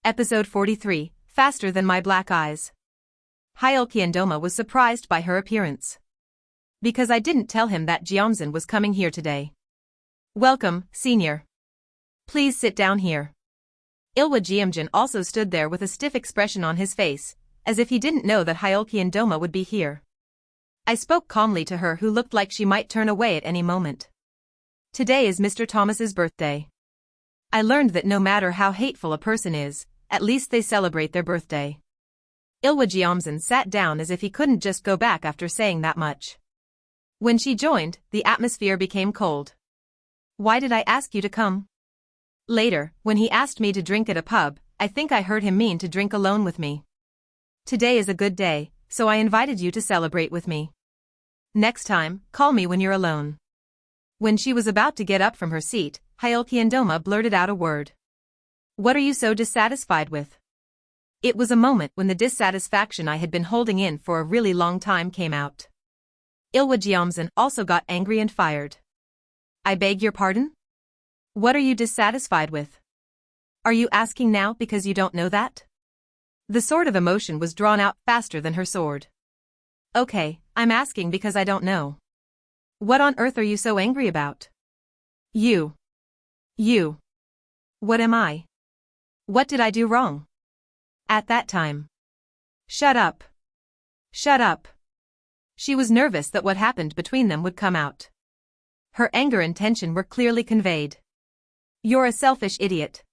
Episode 43, Faster Than My Black Eyes. Hyolkyendoma was surprised by her appearance. Because I didn't tell him that Jeomsun was coming here today. Welcome, senior. Please sit down here. Ilwa Jeomjin also stood there with a stiff expression on his face, as if he didn't know that Hyolkyendoma would be here. I spoke calmly to her, who looked like she might turn away at any moment. Today is Mr. Thomas's birthday. I learned that no matter how hateful a person is, at least they celebrate their birthday. Ilwa Jeomsun sat down as if he couldn't just go back after saying that much. When she joined, the atmosphere became cold. Why did I ask you to come? Later, when he asked me to drink at a pub, I think I heard him mean to drink alone with me. Today is a good day, so I invited you to celebrate with me. Next time, call me when you're alone. When she was about to get up from her seat, Hyolkyendoma blurted out a word. What are you so dissatisfied with? It was a moment when the dissatisfaction I had been holding in for a really long time came out. Ilwa Jeomsun also got angry and fired. I beg your pardon? What are you dissatisfied with? Are you asking now because you don't know that? The sword of emotion was drawn out faster than her sword. Okay, I'm asking because I don't know. What on earth are you so angry about? You. What am I? What did I do wrong? At that time. Shut up. Shut up. She was nervous that what happened between them would come out. Her anger and tension were clearly conveyed. You're a selfish idiot.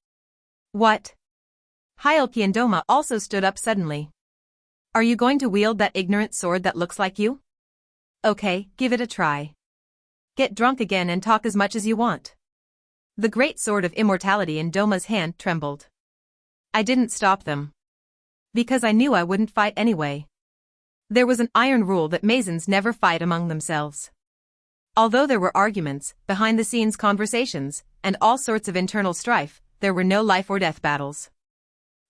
What? Hyolkyendoma also stood up suddenly. Are you going to wield that ignorant sword that looks like you? Okay, give it a try. Get drunk again and talk as much as you want. The great sword of immortality in Doma's hand trembled. I didn't stop them. Because I knew I wouldn't fight anyway. There was an iron rule that Masons never fight among themselves. Although there were arguments, behind-the-scenes conversations, and all sorts of internal strife, there were no life-or-death battles.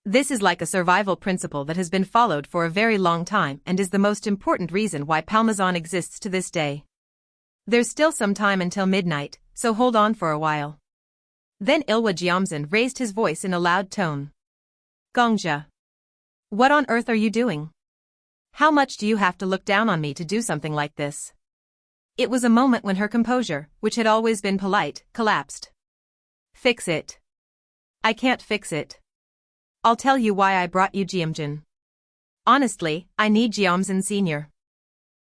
This is like a survival principle that has been followed for a very long time and is the most important reason why Palmazan exists to this day. There's still some time until midnight, so hold on for a while. Then Ilwa Jeomsun raised his voice in a loud tone. Gongja. What on earth are you doing? How much do you have to look down on me to do something like this? It was a moment when her composure, which had always been polite, collapsed. Fix it. I can't fix it. I'll tell you why I brought you Jeomjin. Honestly, I need Jeomsun Sr.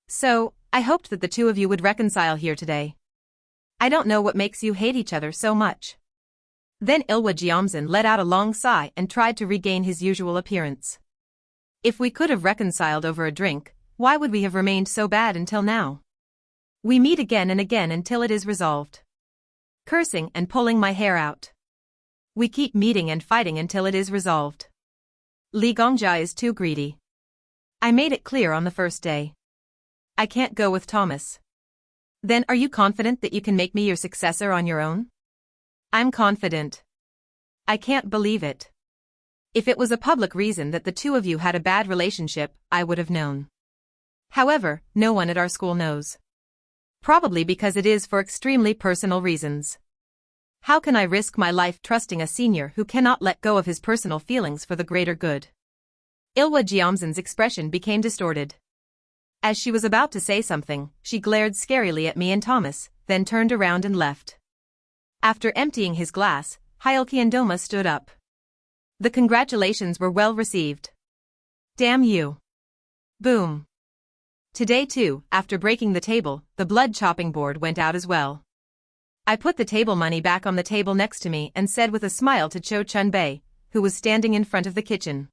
So, I hoped that the two of you would reconcile here today. I don't know what makes you hate each other so much. Then Ilwa Jeomsun let out a long sigh and tried to regain his usual appearance. If we could have reconciled over a drink, why would we have remained so bad until now? We meet again and again until it is resolved. Cursing and pulling my hair out. We keep meeting and fighting until it is resolved. Li Gongja is too greedy. I made it clear on the first day. I can't go with Thomas. Then are you confident that you can make me your successor on your own? I'm confident. I can't believe it. If it was a public reason that the two of you had a bad relationship, I would have known. However, no one at our school knows. Probably because it is for extremely personal reasons. How can I risk my life trusting a senior who cannot let go of his personal feelings for the greater good? Ilwa Jeomsun's expression became distorted. As she was about to say something, she glared scarily at me and Thomas, then turned around and left. After emptying his glass, Hyolkyendoma stood up. The congratulations were well received. Damn you. Boom. Today too, after breaking the table, the blood chopping board went out as well. I put the table money back on the table next to me and said with a smile to Cho Chun-bei, who was standing in front of the kitchen.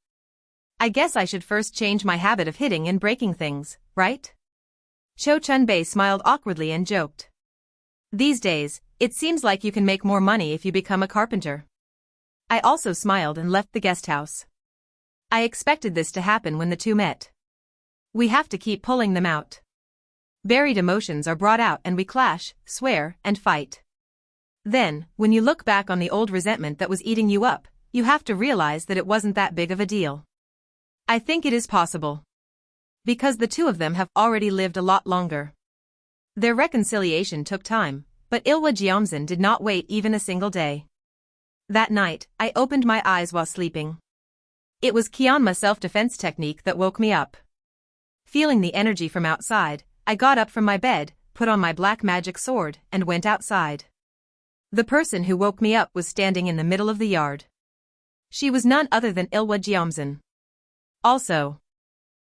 I guess I should first change my habit of hitting and breaking things, right? Cho Chun-bei smiled awkwardly and joked. These days, it seems like you can make more money if you become a carpenter. I also smiled and left the guest house. I expected this to happen when the two met. We have to keep pulling them out. Buried emotions are brought out and we clash, swear, and fight. Then, when you look back on the old resentment that was eating you up, you have to realize that it wasn't that big of a deal. I think it is possible. Because the two of them have already lived a lot longer. Their reconciliation took time, but Ilwa Jeomsun did not wait even a single day. That night, I opened my eyes while sleeping. It was Kyanma's self-defense technique that woke me up. Feeling the energy from outside, I got up from my bed, put on my black magic sword, and went outside. The person who woke me up was standing in the middle of the yard. She was none other than Ilwa Jiamzin. Also,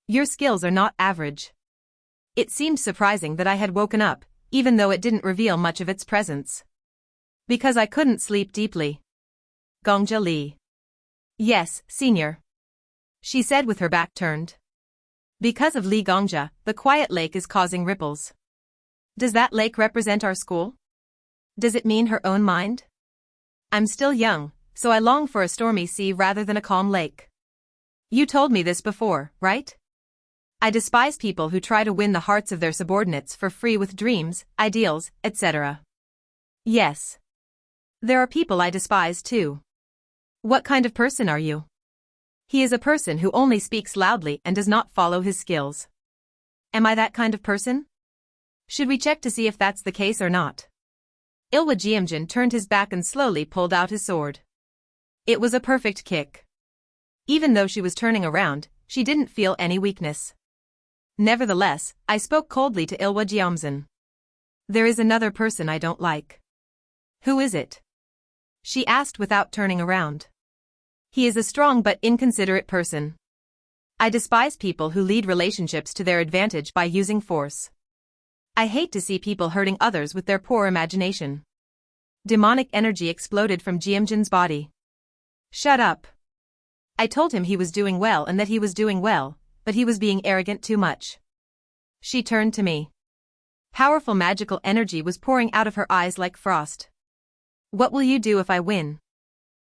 your skills are not average. It seemed surprising that I had woken up, even though it didn't reveal much of its presence. Because I couldn't sleep deeply. Gongja Li. Yes, senior. She said with her back turned. Because of Li Gongja, the quiet lake is causing ripples. Does that lake represent our school? Does it mean her own mind? I'm still young, so I long for a stormy sea rather than a calm lake. You told me this before, right? I despise people who try to win the hearts of their subordinates for free with dreams, ideals, etc. Yes. There are people I despise too. What kind of person are you? He is a person who only speaks loudly and does not follow his skills. Am I that kind of person? Should we check to see if that's the case or not? Ilwa Jiamjin turned his back and slowly pulled out his sword. It was a perfect kick. Even though she was turning around, she didn't feel any weakness. Nevertheless, I spoke coldly to Ilwa Jiamzin. There is another person I don't like. Who is it? She asked without turning around. He is a strong but inconsiderate person. I despise people who lead relationships to their advantage by using force. I hate to see people hurting others with their poor imagination. Demonic energy exploded from Jiamjin's body. Shut up. I told him he was doing well and that he was doing well, but he was being arrogant too much. She turned to me. Powerful magical energy was pouring out of her eyes like frost. What will you do if I win?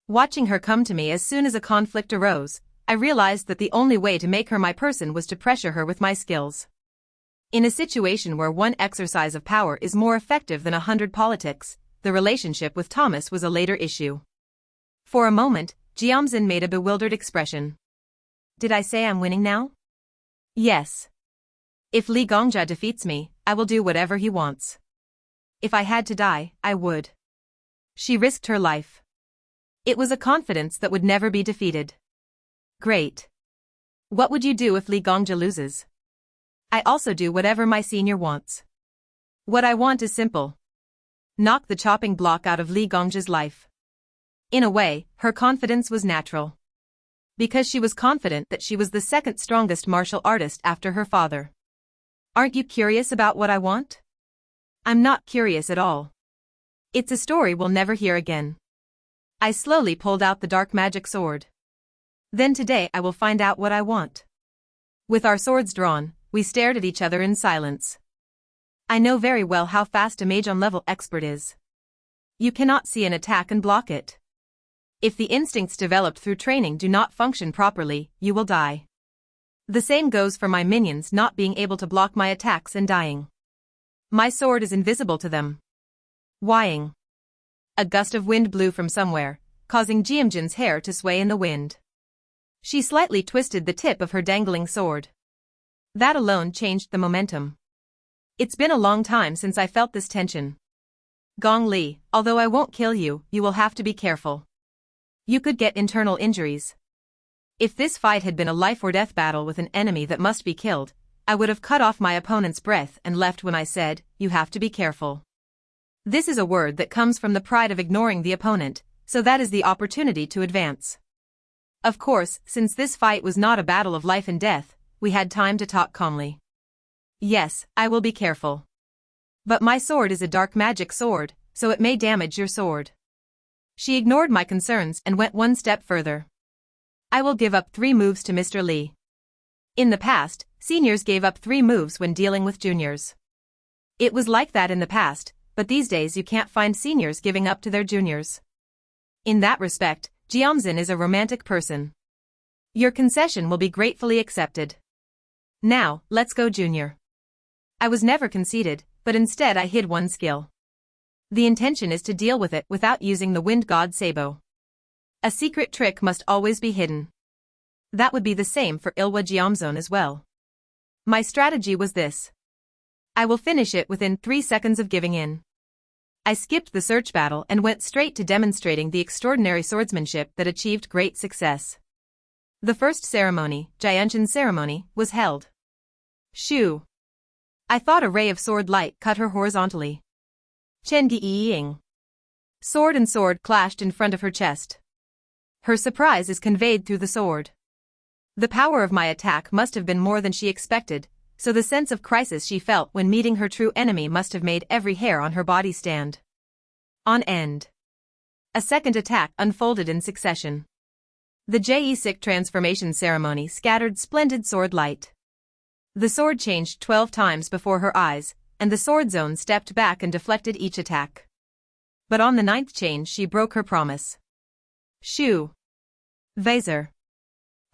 Watching her come to me as soon as a conflict arose, I realized that the only way to make her my person was to pressure her with my skills. In a situation where one exercise of power is more effective than 100 politics, the relationship with Thomas was a later issue. For a moment, Jiamzin made a bewildered expression. Did I say I'm winning now? Yes. If Li Gongja defeats me, I will do whatever he wants. If I had to die, I would. She risked her life. It was a confidence that would never be defeated. Great. What would you do if Li Gongja loses? I also do whatever my senior wants. What I want is simple. Knock the chopping block out of Li Gongja's life. In a way, her confidence was natural. Because she was confident that she was the second strongest martial artist after her father. Aren't you curious about what I want? I'm not curious at all. It's a story we'll never hear again. I slowly pulled out the dark magic sword. Then today I will find out what I want. With our swords drawn, we stared at each other in silence. I know very well how fast a Mahjong-level expert is. You cannot see an attack and block it. If the instincts developed through training do not function properly, you will die. The same goes for my minions not being able to block my attacks and dying. My sword is invisible to them. Whying. A gust of wind blew from somewhere, causing Jiamjin's hair to sway in the wind. She slightly twisted the tip of her dangling sword. That alone changed the momentum. It's been a long time since I felt this tension. Gong Li, although I won't kill you, you will have to be careful. You could get internal injuries. If this fight had been a life-or-death battle with an enemy that must be killed, I would have cut off my opponent's breath and left when I said, you have to be careful. This is a word that comes from the pride of ignoring the opponent, so that is the opportunity to advance. Of course, since this fight was not a battle of life and death, we had time to talk calmly. Yes, I will be careful. But my sword is a dark magic sword, so it may damage your sword. She ignored my concerns and went one step further. I will give up 3 moves to Mr. Li. In the past, seniors gave up 3 moves when dealing with juniors. It was like that in the past, but these days you can't find seniors giving up to their juniors. In that respect, Jiamzin is a romantic person. Your concession will be gratefully accepted. Now, let's go, junior. I was never conceited, but instead I hid one skill. The intention is to deal with it without using the wind god Sabo. A secret trick must always be hidden. That would be the same for Ilwa Jiamzon as well. My strategy was this. I will finish it within 3 seconds of giving in. I skipped the search battle and went straight to demonstrating the extraordinary swordsmanship that achieved great success. The first ceremony, Jianshan ceremony, was held. Shoo! I thought a ray of sword light cut her horizontally. Chen Ying. Sword and sword clashed in front of her chest. Her surprise is conveyed through the sword. The power of my attack must have been more than she expected, so the sense of crisis she felt when meeting her true enemy must have made every hair on her body stand on end. A second attack unfolded in succession. The Jisik transformation ceremony scattered splendid sword light. The sword changed 12 times before her eyes, and the sword zone stepped back and deflected each attack. But on the 9th change she broke her promise. Shoo! Vaser.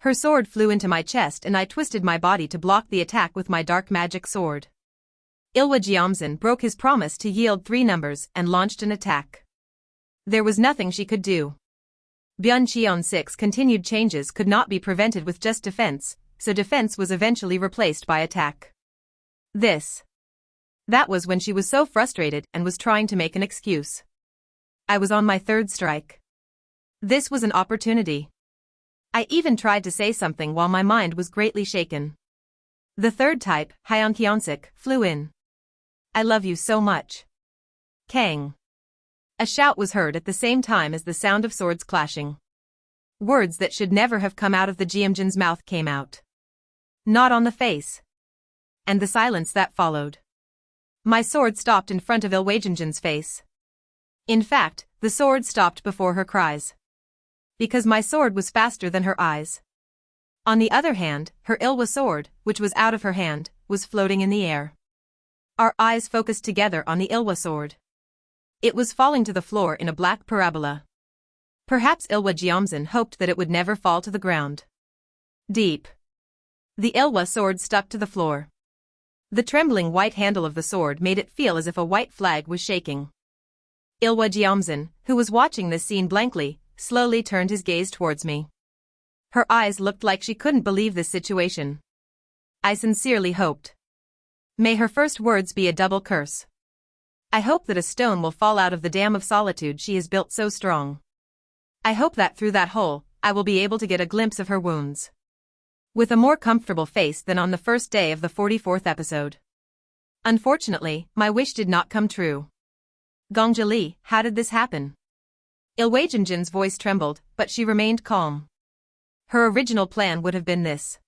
Her sword flew into my chest and I twisted my body to block the attack with my dark magic sword. Ilwa Jiamzin broke his promise to yield 3 numbers and launched an attack. There was nothing she could do. Byun Qion 6 continued changes could not be prevented with just defense, so defense was eventually replaced by attack. That was when she was so frustrated and was trying to make an excuse. I was on my 3rd strike. This was an opportunity. I even tried to say something while my mind was greatly shaken. The 3rd type, Hyun Kyonsik, flew in. I love you so much. Kang. A shout was heard at the same time as the sound of swords clashing. Words that should never have come out of the Jiamjin's mouth came out. Not on the face. And the silence that followed. My sword stopped in front of Ilwajanjin's face. In fact, the sword stopped before her cries. Because my sword was faster than her eyes. On the other hand, her Ilwa sword, which was out of her hand, was floating in the air. Our eyes focused together on the Ilwa sword. It was falling to the floor in a black parabola. Perhaps Ilwa Jiamzin hoped that it would never fall to the ground. Deep. The Ilwa sword stuck to the floor. The trembling white handle of the sword made it feel as if a white flag was shaking. Ilwa Jiamzin, who was watching this scene blankly, slowly turned his gaze towards me. Her eyes looked like she couldn't believe this situation. I sincerely hoped. May her first words be a double curse. I hope that a stone will fall out of the dam of solitude she has built so strong. I hope that through that hole, I will be able to get a glimpse of her wounds. With a more comfortable face than on the first day of the 44th episode. Unfortunately, my wish did not come true. Gongjali, how did this happen? Ilwajanjin's voice trembled, but she remained calm. Her original plan would have been this.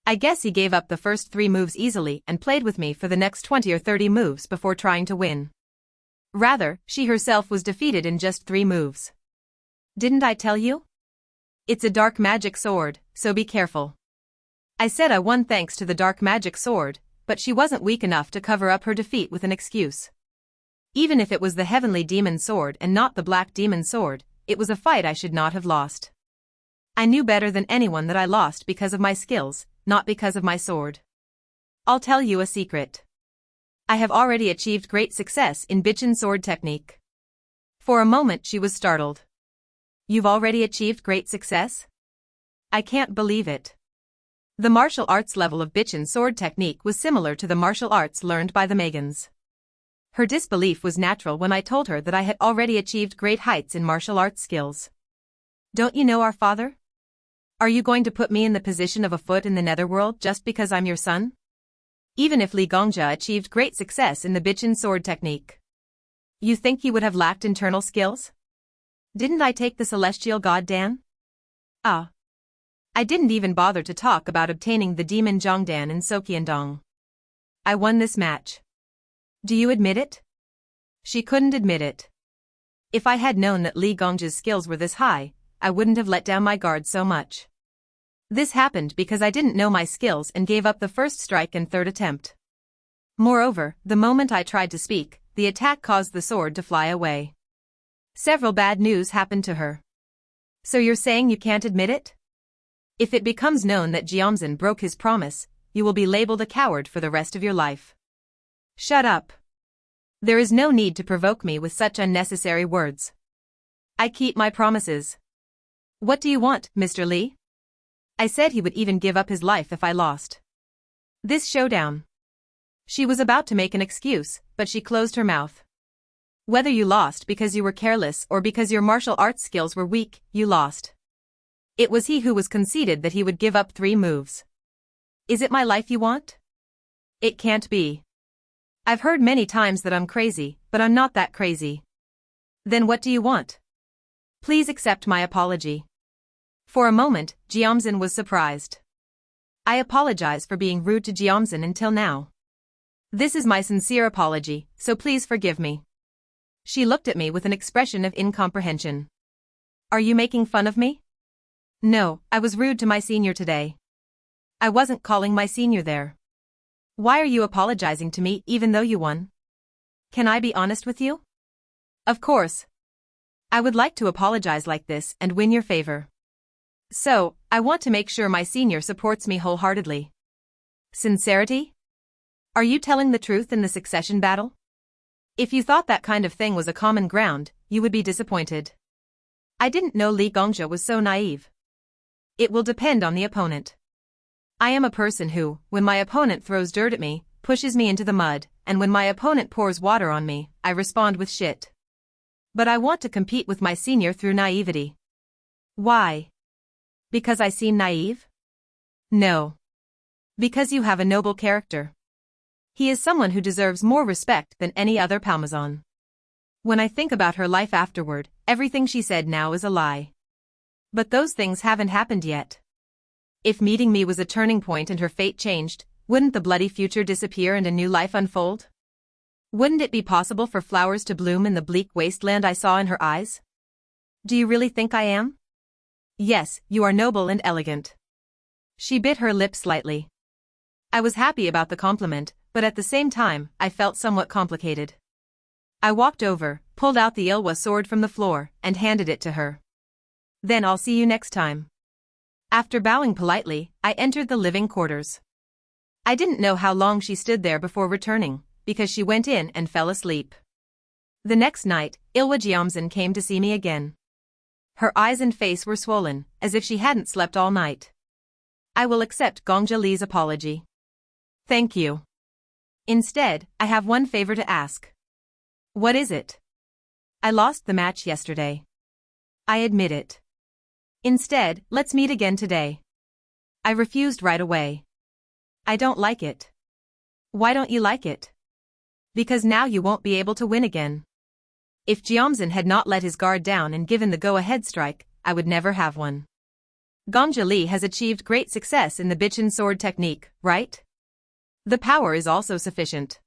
I guess he gave up the first 3 moves easily and played with me for the next 20 or 30 moves before trying to win. Rather, she herself was defeated in just 3 moves. Didn't I tell you? It's a dark magic sword, so be careful. I said I won thanks to the dark magic sword, but she wasn't weak enough to cover up her defeat with an excuse. Even if it was the heavenly demon sword and not the black demon sword, it was a fight I should not have lost. I knew better than anyone that I lost because of my skills, not because of my sword. I'll tell you a secret. I have already achieved great success in Bichin sword technique. For a moment she was startled. You've already achieved great success? I can't believe it. The martial arts level of Bichin sword technique was similar to the martial arts learned by the Megans. Her disbelief was natural when I told her that I had already achieved great heights in martial arts skills. Don't you know our father? Are you going to put me in the position of a foot in the netherworld just because I'm your son? Even if Li Gongja achieved great success in the Bichin sword technique, you think he would have lacked internal skills? Didn't I take the celestial god Dan? Ah. I didn't even bother to talk about obtaining the demon Zhongdan in Soqiandong. I won this match. Do you admit it? She couldn't admit it. If I had known that Li Gongja's skills were this high, I wouldn't have let down my guard so much. This happened because I didn't know my skills and gave up the first strike and 3rd attempt. Moreover, the moment I tried to speak, the attack caused the sword to fly away. Several bad news happened to her. So you're saying you can't admit it? If it becomes known that Jiamzin broke his promise, you will be labeled a coward for the rest of your life. Shut up. There is no need to provoke me with such unnecessary words. I keep my promises. What do you want, Mr. Li? I said he would even give up his life if I lost. This showdown. She was about to make an excuse, but she closed her mouth. Whether you lost because you were careless or because your martial arts skills were weak, you lost. It was he who was conceited that he would give up 3 moves. Is it my life you want? It can't be. I've heard many times that I'm crazy, but I'm not that crazy. Then what do you want? Please accept my apology. For a moment, Jeomsin was surprised. I apologize for being rude to Jeomsin until now. This is my sincere apology, so please forgive me. She looked at me with an expression of incomprehension. Are you making fun of me? No, I was rude to my senior today. I wasn't calling my senior there. Why are you apologizing to me even though you won? Can I be honest with you? Of course. I would like to apologize like this and win your favor. So, I want to make sure my senior supports me wholeheartedly. Sincerity? Are you telling the truth in the succession battle? If you thought that kind of thing was a common ground, you would be disappointed. I didn't know Li Gongja was so naive. It will depend on the opponent. I am a person who, when my opponent throws dirt at me, pushes me into the mud, and when my opponent pours water on me, I respond with shit. But I want to compete with my senior through naivety. Why? Because I seem naive? No. Because you have a noble character. He is someone who deserves more respect than any other Palmazon. When I think about her life afterward, everything she said now is a lie. But those things haven't happened yet. If meeting me was a turning point and her fate changed, wouldn't the bloody future disappear and a new life unfold? Wouldn't it be possible for flowers to bloom in the bleak wasteland I saw in her eyes? Do you really think I am? Yes, you are noble and elegant. She bit her lip slightly. I was happy about the compliment, but at the same time, I felt somewhat complicated. I walked over, pulled out the Ilwa sword from the floor, and handed it to her. Then I'll see you next time. After bowing politely, I entered the living quarters. I didn't know how long she stood there before returning, because she went in and fell asleep. The next night, Ilwa Jeomsin came to see me again. Her eyes and face were swollen, as if she hadn't slept all night. I will accept Gongja Li's apology. Thank you. Instead, I have one favor to ask. What is it? I lost the match yesterday. I admit it. Instead, let's meet again today. I refused right away. I don't like it. Why don't you like it? Because now you won't be able to win again. If Jeomsin had not let his guard down and given the go-ahead strike, I would never have won. Gongja Li has achieved great success in the Bichen sword technique, right? The power is also sufficient.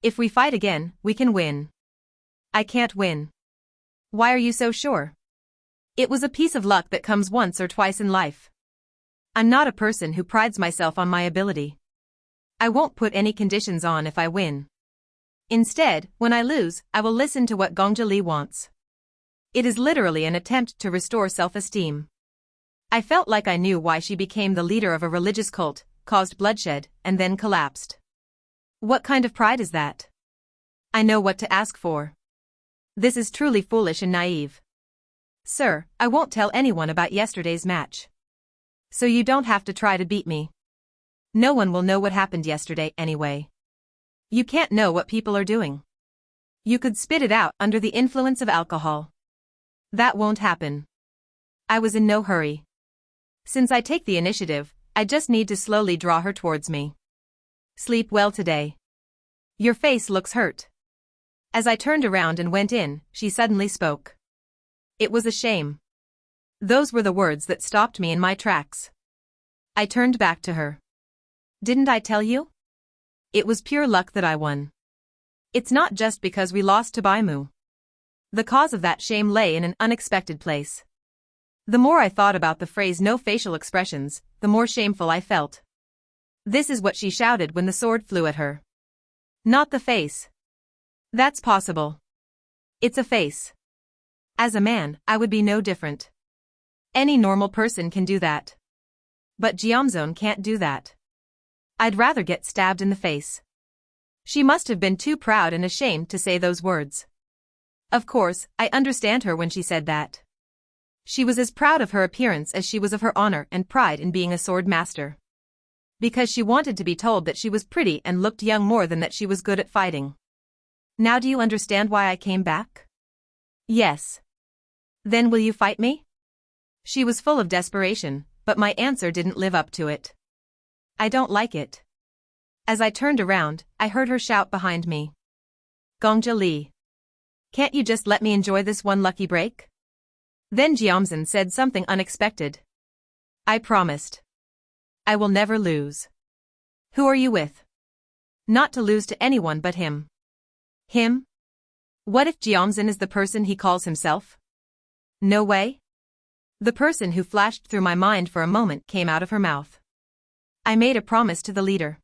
If we fight again, we can win. I can't win. Why are you so sure? It was a piece of luck that comes once or twice in life. I'm not a person who prides myself on my ability. I won't put any conditions on if I win. Instead, when I lose, I will listen to what Gongja Li wants. It is literally an attempt to restore self-esteem. I felt like I knew why she became the leader of a religious cult, caused bloodshed, and then collapsed. What kind of pride is that? I know what to ask for. This is truly foolish and naive. Sir, I won't tell anyone about yesterday's match. So you don't have to try to beat me. No one will know what happened yesterday anyway. You can't know what people are doing. You could spit it out under the influence of alcohol. That won't happen. I was in no hurry. Since I take the initiative, I just need to slowly draw her towards me. Sleep well today. Your face looks hurt. As I turned around and went in, she suddenly spoke. It was a shame. Those were the words that stopped me in my tracks. I turned back to her. Didn't I tell you? It was pure luck that I won. It's not just because we lost to Baimu. The cause of that shame lay in an unexpected place. The more I thought about the phrase no facial expressions, the more shameful I felt. This is what she shouted when the sword flew at her. Not the face. That's possible. It's a face. As a man, I would be no different. Any normal person can do that. But Jeomsin can't do that. I'd rather get stabbed in the face. She must have been too proud and ashamed to say those words. Of course, I understand her when she said that. She was as proud of her appearance as she was of her honor and pride in being a sword master. Because she wanted to be told that she was pretty and looked young more than that she was good at fighting. Now do you understand why I came back? Yes. Then will you fight me? She was full of desperation, but my answer didn't live up to it. I don't like it. As I turned around, I heard her shout behind me. Gongja Li. Can't you just let me enjoy this one lucky break? Then Jiamzhen said something unexpected. I promised. I will never lose. Who are you with? Not to lose to anyone but him. Him? What if Jiamzhen is the person he calls himself? No way. The person who flashed through my mind for a moment came out of her mouth. I made a promise to the leader.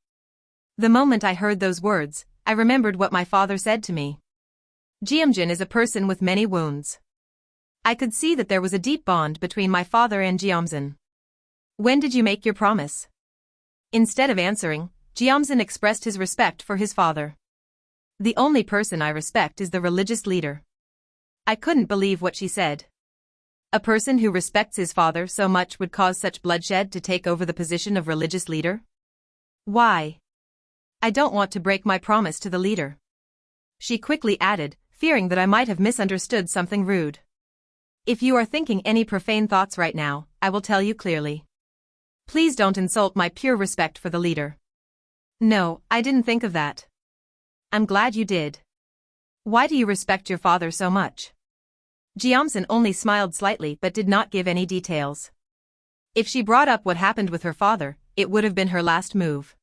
The moment I heard those words, I remembered what my father said to me. Jiamzhen is a person with many wounds. I could see that there was a deep bond between my father and Jiamzhen. When did you make your promise? Instead of answering, Jiamzhen expressed his respect for his father. The only person I respect is the religious leader. I couldn't believe what she said. A person who respects his father so much would cause such bloodshed to take over the position of religious leader? Why? I don't want to break my promise to the leader. She quickly added, fearing that I might have misunderstood something rude. If you are thinking any profane thoughts right now, I will tell you clearly. Please don't insult my pure respect for the leader. No, I didn't think of that. I'm glad you did. Why do you respect your father so much? Jiamzhen only smiled slightly but did not give any details. If she brought up what happened with her father, it would have been her last move.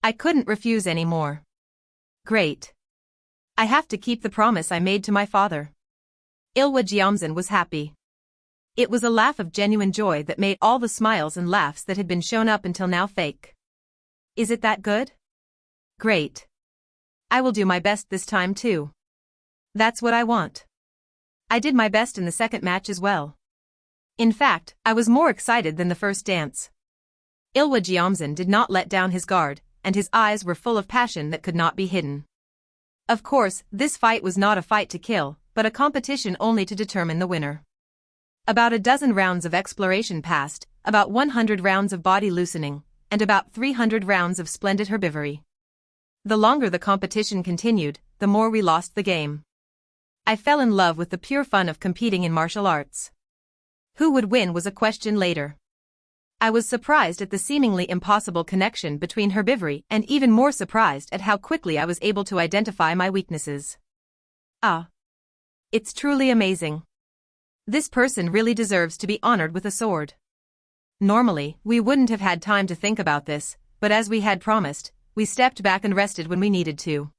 I couldn't refuse any more. Great. I have to keep the promise I made to my father. Ilwa Jiamzhen was happy. It was a laugh of genuine joy that made all the smiles and laughs that had been shown up until now fake. Is it that good? Great. I will do my best this time too. That's what I want. I did my best in the second match as well. In fact, I was more excited than the first dance. Ilwa Jiamzhen did not let down his guard, and his eyes were full of passion that could not be hidden. Of course, this fight was not a fight to kill, but a competition only to determine the winner. About a dozen rounds of exploration passed, about 100 rounds of body loosening, and about 300 rounds of splendid herbivory. The longer the competition continued, the more we lost the game. I fell in love with the pure fun of competing in martial arts. Who would win was a question later. I was surprised at the seemingly impossible connection between herbivory and even more surprised at how quickly I was able to identify my weaknesses. Ah. It's truly amazing. This person really deserves to be honored with a sword. Normally, we wouldn't have had time to think about this, but as we had promised, we stepped back and rested when we needed to.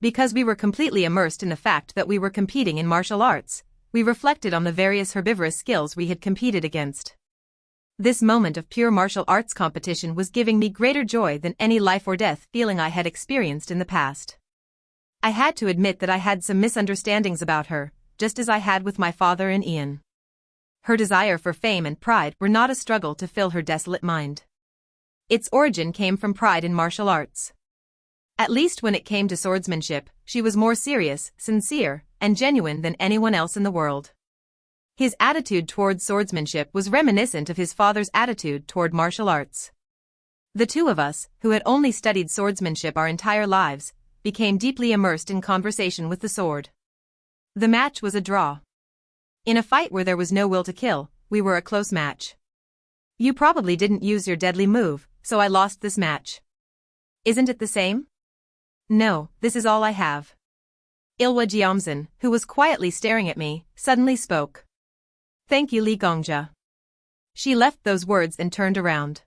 Because we were completely immersed in the fact that we were competing in martial arts, we reflected on the various herbivorous skills we had competed against. This moment of pure martial arts competition was giving me greater joy than any life or death feeling I had experienced in the past. I had to admit that I had some misunderstandings about her, just as I had with my father and Ian. Her desire for fame and pride were not a struggle to fill her desolate mind. Its origin came from pride in martial arts. At least when it came to swordsmanship, she was more serious, sincere, and genuine than anyone else in the world. His attitude toward swordsmanship was reminiscent of his father's attitude toward martial arts. The two of us, who had only studied swordsmanship our entire lives, became deeply immersed in conversation with the sword. The match was a draw. In a fight where there was no will to kill, we were a close match. You probably didn't use your deadly move, so I lost this match. Isn't it the same? No, this is all I have. Ilwa Jiamzhen, who was quietly staring at me, suddenly spoke. Thank you, Li Gongja. She left those words and turned around.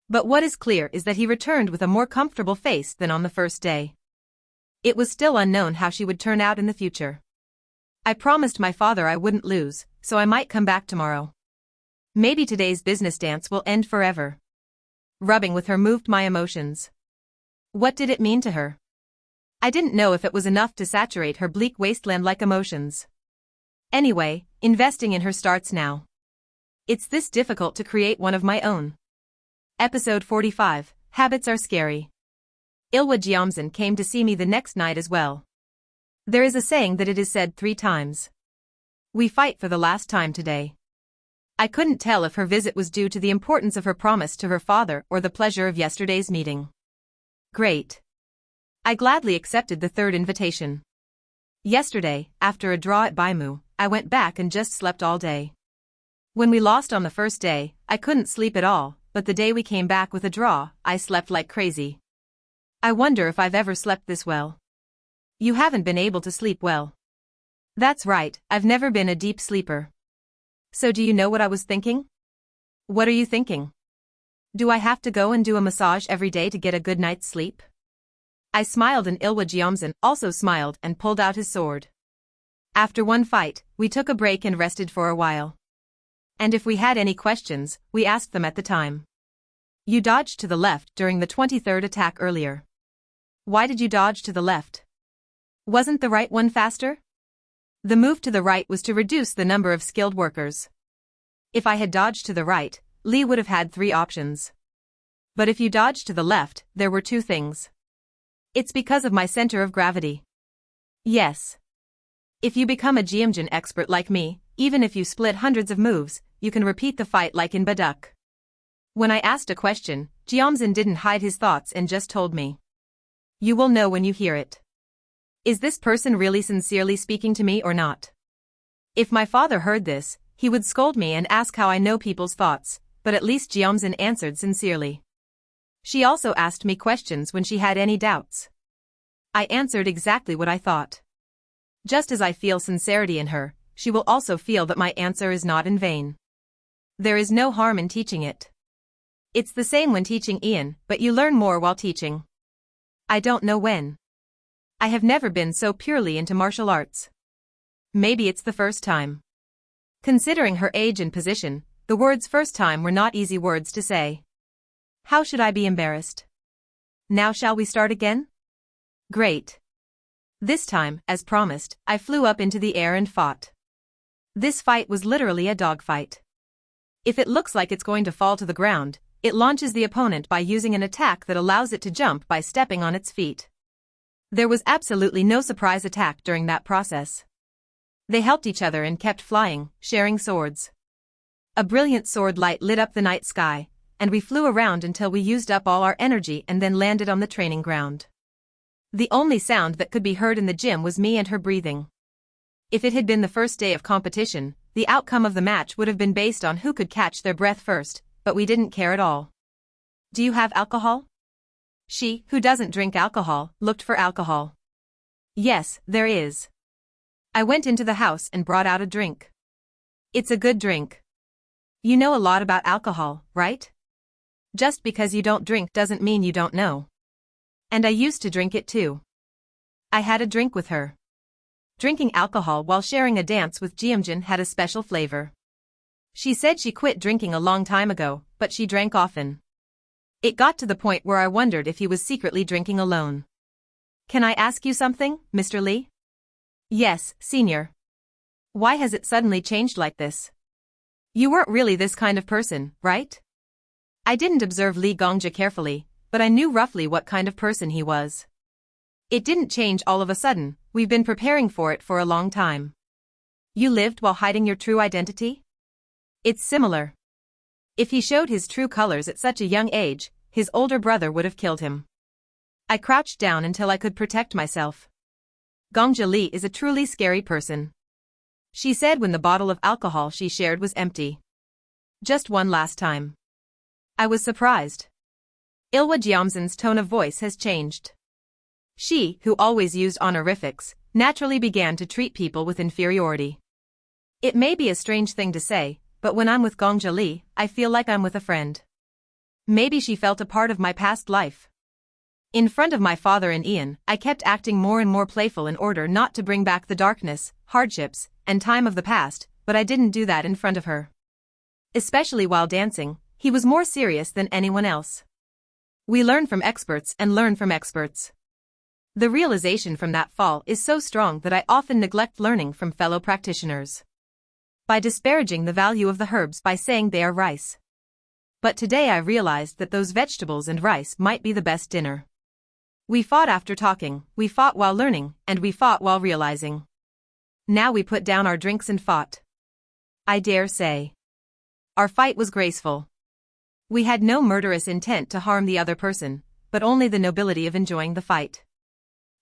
But what is clear is that he returned with a more comfortable face than on the first day. It was still unknown how she would turn out in the future. I promised my father I wouldn't lose, so I might come back tomorrow. Maybe today's business dance will end forever. Rubbing with her moved my emotions. What did it mean to her? I didn't know if it was enough to saturate her bleak wasteland-like emotions. Anyway, investing in her starts now. It's this difficult to create one of my own. Episode 45, Habits Are Scary. Ilwa Jiamzhen came to see me the next night as well. There is a saying that it is said 3 times. We fight for the last time today. I couldn't tell if her visit was due to the importance of her promise to her father or the pleasure of yesterday's meeting. Great. I gladly accepted the third invitation. Yesterday, after a draw at Baimu, I went back and just slept all day. When we lost on the first day, I couldn't sleep at all, but the day we came back with a draw, I slept like crazy. I wonder if I've ever slept this well. You haven't been able to sleep well. That's right, I've never been a deep sleeper. So do you know what I was thinking? What are you thinking? Do I have to go and do a massage every day to get a good night's sleep? I smiled and Ilwa Jeomsan also smiled and pulled out his sword. After one fight, we took a break and rested for a while. And if we had any questions, we asked them at the time. You dodged to the left during the 23rd attack earlier. Why did you dodge to the left? Wasn't the right one faster? The move to the right was to reduce the number of skilled workers. If I had dodged to the right, Lee would have had 3 options. But if you dodged to the left, there were 2 things. It's because of my center of gravity. Yes. If you become a Jeomjin expert like me, even if you split hundreds of moves, you can repeat the fight like in Baduk. When I asked a question, Jeomjin didn't hide his thoughts and just told me. You will know when you hear it. Is this person really sincerely speaking to me or not? If my father heard this, he would scold me and ask how I know people's thoughts, but at least Jeomjin answered sincerely. She also asked me questions when she had any doubts. I answered exactly what I thought. Just as I feel sincerity in her, she will also feel that my answer is not in vain. There is no harm in teaching it. It's the same when teaching Ian, but you learn more while teaching. I don't know when. I have never been so purely into martial arts. Maybe it's the first time. Considering her age and position, the words first time were not easy words to say. How should I be embarrassed? Now shall we start again? Great. This time, as promised, I flew up into the air and fought. This fight was literally a dogfight. If it looks like it's going to fall to the ground, it launches the opponent by using an attack that allows it to jump by stepping on its feet. There was absolutely no surprise attack during that process. They helped each other and kept flying, sharing swords. A brilliant sword light lit up the night sky, and we flew around until we used up all our energy and then landed on the training ground. The only sound that could be heard in the gym was me and her breathing. If it had been the first day of competition, the outcome of the match would have been based on who could catch their breath first, but we didn't care at all. Do you have alcohol? She, who doesn't drink alcohol, looked for alcohol. Yes, there is. I went into the house and brought out a drink. It's a good drink. You know a lot about alcohol, right? Just because you don't drink doesn't mean you don't know. And I used to drink it too. I had a drink with her. Drinking alcohol while sharing a dance with Jeomjin had a special flavor. She said she quit drinking a long time ago, but she drank often. It got to the point where I wondered if he was secretly drinking alone. Can I ask you something, Mr. Lee? Yes, Senior. Why has it suddenly changed like this? You weren't really this kind of person, right? I didn't observe Lee Gongja carefully, but I knew roughly what kind of person he was. It didn't change all of a sudden, we've been preparing for it for a long time. You lived while hiding your true identity? It's similar. If he showed his true colors at such a young age, his older brother would have killed him. I crouched down until I could protect myself. Gongja Lee is a truly scary person. She said when the bottle of alcohol she shared was empty. Just one last time. I was surprised. Ilwa Jeomsan's tone of voice has changed. She, who always used honorifics, naturally began to treat people with inferiority. It may be a strange thing to say, but when I'm with Gongja Lee, I feel like I'm with a friend. Maybe she felt a part of my past life. In front of my father and Ian, I kept acting more and more playful in order not to bring back the darkness, hardships, and time of the past, but I didn't do that in front of her. Especially while dancing, he was more serious than anyone else. We learn from experts and learn from experts. The realization from that fall is so strong that I often neglect learning from fellow practitioners. By disparaging the value of the herbs by saying they are rice. But today I realized that those vegetables and rice might be the best dinner. We fought after talking, we fought while learning, and we fought while realizing. Now we put down our drinks and fought. I dare say. Our fight was graceful. We had no murderous intent to harm the other person, but only the nobility of enjoying the fight.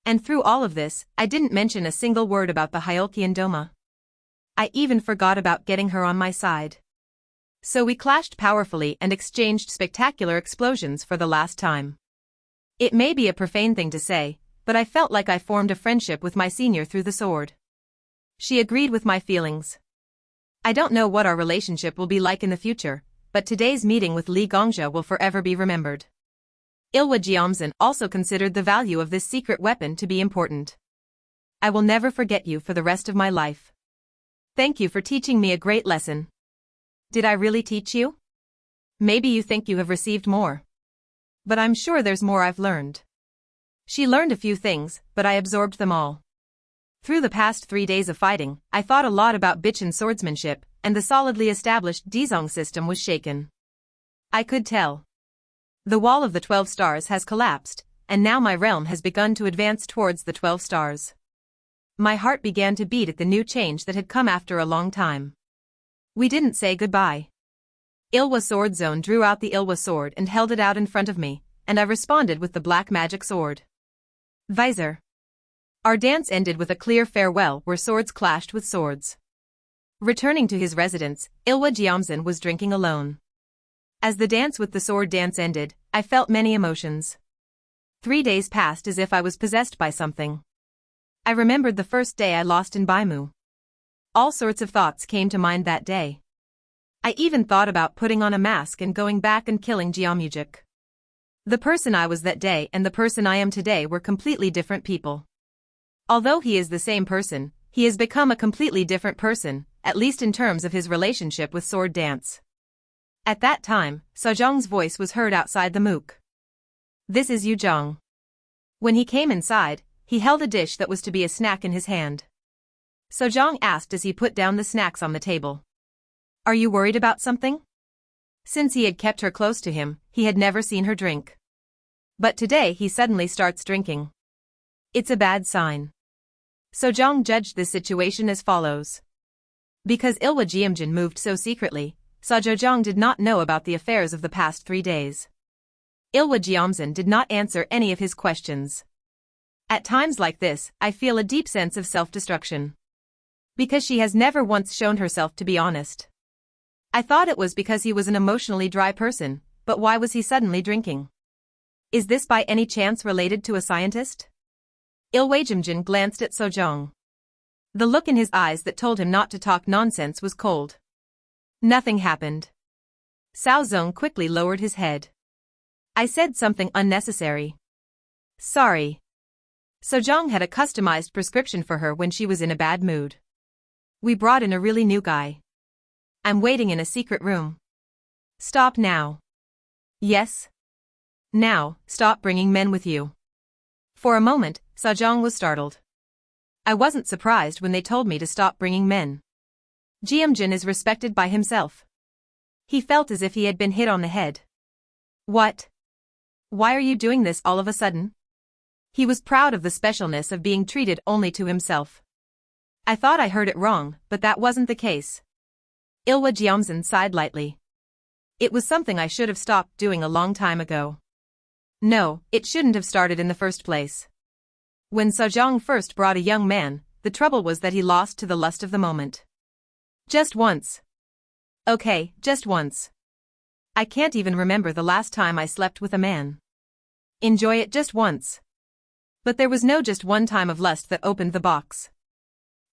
And through all of this, I didn't mention a single word about the Hyolkian Doma. I even forgot about getting her on my side. So we clashed powerfully and exchanged spectacular explosions for the last time. It may be a profane thing to say, but I felt like I formed a friendship with my senior through the sword. She agreed with my feelings. I don't know what our relationship will be like in the future, but today's meeting with Li Gongja will forever be remembered. Ilwa Jiamzhen also considered the value of this secret weapon to be important. I will never forget you for the rest of my life. Thank you for teaching me a great lesson. Did I really teach you? Maybe you think you have received more. But I'm sure there's more I've learned. She learned a few things, but I absorbed them all. Through the past 3 days of fighting, I thought a lot about Bichen swordsmanship, and the solidly established Dizong system was shaken. I could tell. The wall of the 12 stars has collapsed, and now my realm has begun to advance towards the 12 stars. My heart began to beat at the new change that had come after a long time. We didn't say goodbye. Ilwa Sword Zone drew out the Ilwa sword and held it out in front of me, and I responded with the black magic sword. Visor. Our dance ended with a clear farewell where swords clashed with swords. Returning to his residence, Ilwa Jiamzhen was drinking alone. As the dance with the sword dance ended, I felt many emotions. 3 days passed as if I was possessed by something. I remembered the first day I lost in Baimu. All sorts of thoughts came to mind that day. I even thought about putting on a mask and going back and killing Jiamujik. The person I was that day and the person I am today were completely different people. Although he is the same person, he has become a completely different person, at least in terms of his relationship with sword dance. At that time, Sojong's voice was heard outside the mook. This is Yu Zhang. When he came inside, he held a dish that was to be a snack in his hand. Sojong asked as he put down the snacks on the table. Are you worried about something? Since he had kept her close to him, he had never seen her drink. But today he suddenly starts drinking. It's a bad sign. Sojong judged this situation as follows. Because Ilwa Jiamjin moved so secretly, Sojong did not know about the affairs of the past 3 days. Ilwa Jiamzhen did not answer any of his questions. At times like this, I feel a deep sense of self-destruction. Because she has never once shown herself to be honest. I thought it was because he was an emotionally dry person, but why was he suddenly drinking? Is this by any chance related to a scientist? Ilwa Jiamjin glanced at Sojong. The look in his eyes that told him not to talk nonsense was cold. Nothing happened. Cao Zong quickly lowered his head. I said something unnecessary. Sorry. Sojong had a customized prescription for her when she was in a bad mood. We brought in a really new guy. I'm waiting in a secret room. Stop now. Yes. Now, stop bringing men with you. For a moment, Sojong was startled. I wasn't surprised when they told me to stop bringing men. Jiamjin is respected by himself. He felt as if he had been hit on the head. What? Why are you doing this all of a sudden? He was proud of the specialness of being treated only to himself. I thought I heard it wrong, but that wasn't the case. Ilwa Jiamzhen sighed lightly. It was something I should have stopped doing a long time ago. No, it shouldn't have started in the first place. When Sojong first brought a young man, the trouble was that he lost to the lust of the moment. Just once. Okay, just once. I can't even remember the last time I slept with a man. Enjoy it just once. But there was no just one time of lust that opened the box.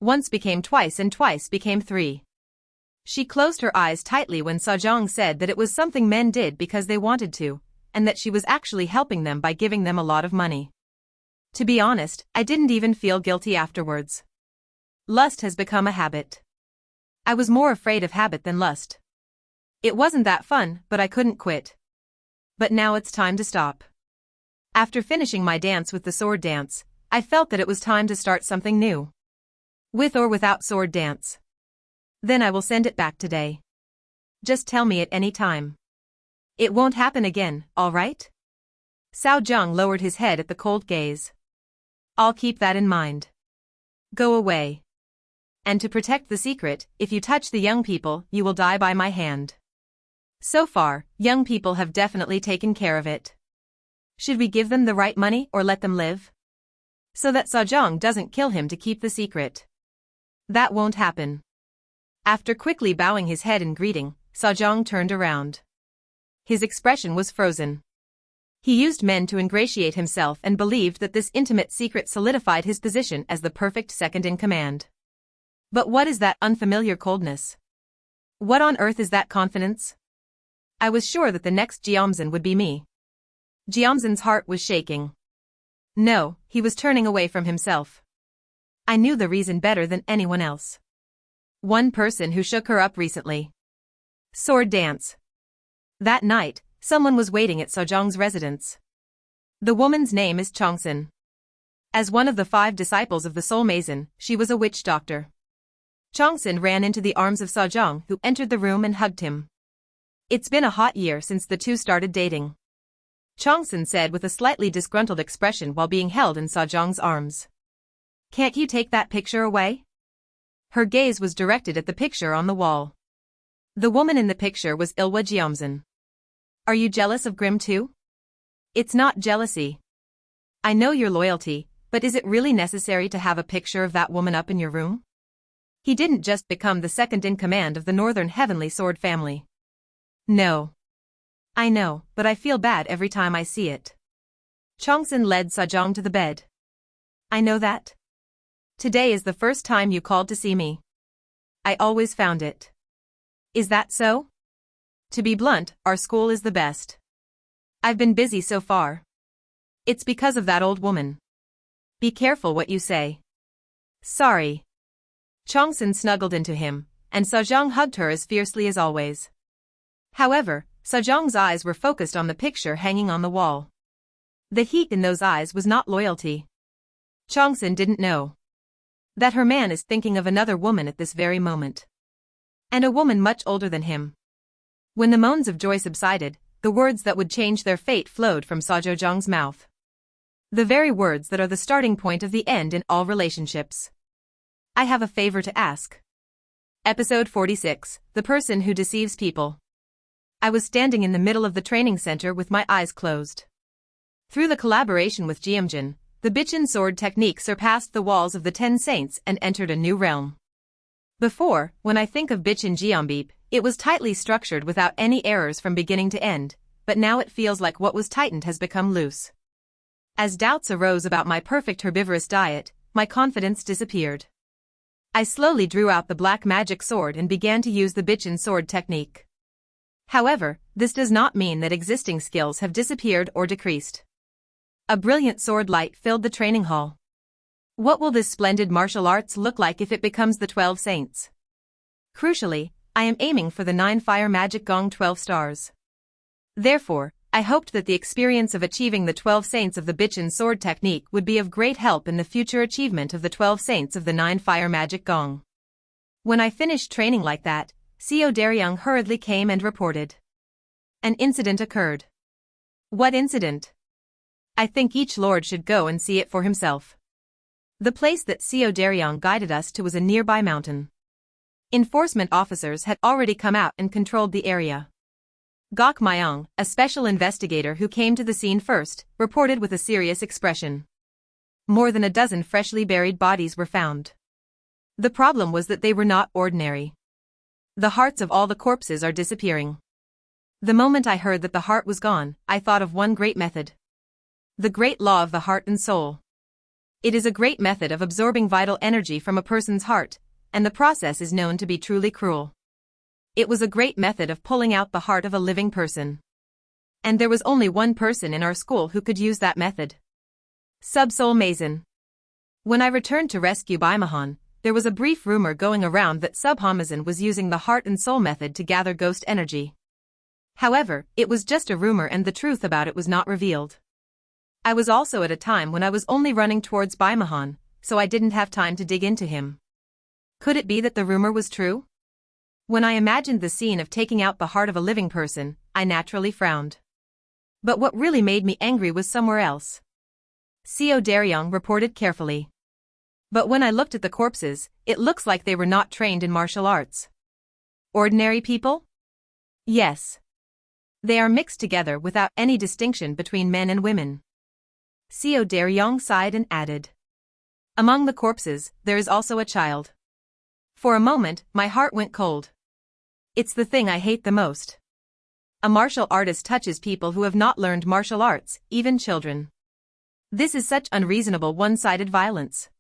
Once became twice and twice became 3. She closed her eyes tightly when Sojong said that it was something men did because they wanted to, and that she was actually helping them by giving them a lot of money. To be honest, I didn't even feel guilty afterwards. Lust has become a habit. I was more afraid of habit than lust. It wasn't that fun, but I couldn't quit. But now it's time to stop. After finishing my dance with the sword dance, I felt that it was time to start something new. With or without sword dance. Then I will send it back today. Just tell me at any time. It won't happen again, all right? Cao Zhang lowered his head at the cold gaze. I'll keep that in mind. Go away. And to protect the secret, if you touch the young people, you will die by my hand. So far, young people have definitely taken care of it. Should we give them the right money or let them live? So that Sojong doesn't kill him to keep the secret. That won't happen. After quickly bowing his head in greeting, Sejong turned around. His expression was frozen. He used men to ingratiate himself and believed that this intimate secret solidified his position as the perfect second-in-command. But what is that unfamiliar coldness? What on earth is that confidence? I was sure that the next Jeomsan would be me. Jeomsan's heart was shaking. No, he was turning away from himself. I knew the reason better than anyone else. One person who shook her up recently. Sword dance. That night, someone was waiting at Sejong's residence. The woman's name is Chongsun. As one of the 5 disciples of the Soul Mason, she was a witch doctor. Chongsun ran into the arms of Sejong, who entered the room and hugged him. It's been a hot year since the two started dating. Chongsun said with a slightly disgruntled expression while being held in Sejong's arms. Can't you take that picture away? Her gaze was directed at the picture on the wall. The woman in the picture was Ilwa Jeomsan. Are you jealous of Grim too? It's not jealousy. I know your loyalty, but is it really necessary to have a picture of that woman up in your room? He didn't just become the second-in-command of the Northern Heavenly Sword family. No. I know, but I feel bad every time I see it. Chongsun led Sejong to the bed. I know that. Today is the first time you called to see me. I always found it. Is that so? To be blunt, our school is the best. I've been busy so far. It's because of that old woman. Be careful what you say. Sorry. Chongsun snuggled into him, and Sejong hugged her as fiercely as always. However, Sejong's eyes were focused on the picture hanging on the wall. The heat in those eyes was not loyalty. Chongsun didn't know that her man is thinking of another woman at this very moment. And a woman much older than him. When the moans of joy subsided, the words that would change their fate flowed from Sejong's mouth. The very words that are the starting point of the end in all relationships. I have a favor to ask. Episode 46, The Person Who Deceives People. I was standing in the middle of the training center with my eyes closed. Through the collaboration with Jeomjin, the Bichin sword technique surpassed the walls of the 10 saints and entered a new realm. Before, when I think of Bichin Jeombip, it was tightly structured without any errors from beginning to end, but now it feels like what was tightened has become loose. As doubts arose about my perfect herbivorous diet, my confidence disappeared. I slowly drew out the black magic sword and began to use the Bichin sword technique. However, this does not mean that existing skills have disappeared or decreased. A brilliant sword light filled the training hall. What will this splendid martial arts look like if it becomes the 12 saints? Crucially, I am aiming for the 9 fire magic gong 12 stars. Therefore, I hoped that the experience of achieving the 12 saints of the Bichin sword technique would be of great help in the future achievement of the 12 saints of the 9 fire magic gong. When I finished training like that, Seo Daryung hurriedly came and reported. An incident occurred. What incident? I think each lord should go and see it for himself. The place that Seo Daryung guided us to was a nearby mountain. Enforcement officers had already come out and controlled the area. Gok Myong, a special investigator who came to the scene first, reported with a serious expression. More than a dozen freshly buried bodies were found. The problem was that they were not ordinary. The hearts of all the corpses are disappearing. The moment I heard that the heart was gone, I thought of one great method. The great law of the heart and soul. It is a great method of absorbing vital energy from a person's heart, and the process is known to be truly cruel. It was a great method of pulling out the heart of a living person. And there was only one person in our school who could use that method. Sub-Soul Mason. When I returned to rescue Baimahan, there was a brief rumor going around that Subhamazan was using the heart and soul method to gather ghost energy. However, it was just a rumor and the truth about it was not revealed. I was also at a time when I was only running towards Baimahan, so I didn't have time to dig into him. Could it be that the rumor was true? When I imagined the scene of taking out the heart of a living person, I naturally frowned. But what really made me angry was somewhere else. Seo Daryung reported carefully. But when I looked at the corpses, it looks like they were not trained in martial arts. Ordinary people? Yes. They are mixed together without any distinction between men and women. Seo Daryong sighed and added. Among the corpses, there is also a child. For a moment, my heart went cold. It's the thing I hate the most. A martial artist touches people who have not learned martial arts, even children. This is such unreasonable one-sided violence.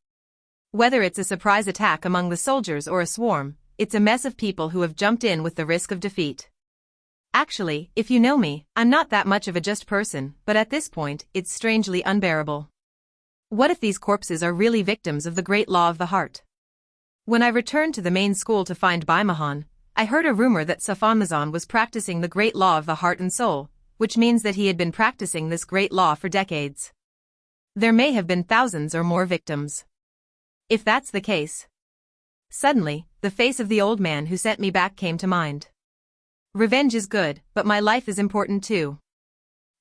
Whether it's a surprise attack among the soldiers or a swarm, it's a mess of people who have jumped in with the risk of defeat. Actually, if you know me, I'm not that much of a just person, but at this point, it's strangely unbearable. What if these corpses are really victims of the great law of the heart? When I returned to the main school to find Baimahan, I heard a rumor that Safanmazan was practicing the great law of the heart and soul, which means that he had been practicing this great law for decades. There may have been thousands or more victims. If that's the case. Suddenly, the face of the old man who sent me back came to mind. Revenge is good, but my life is important too.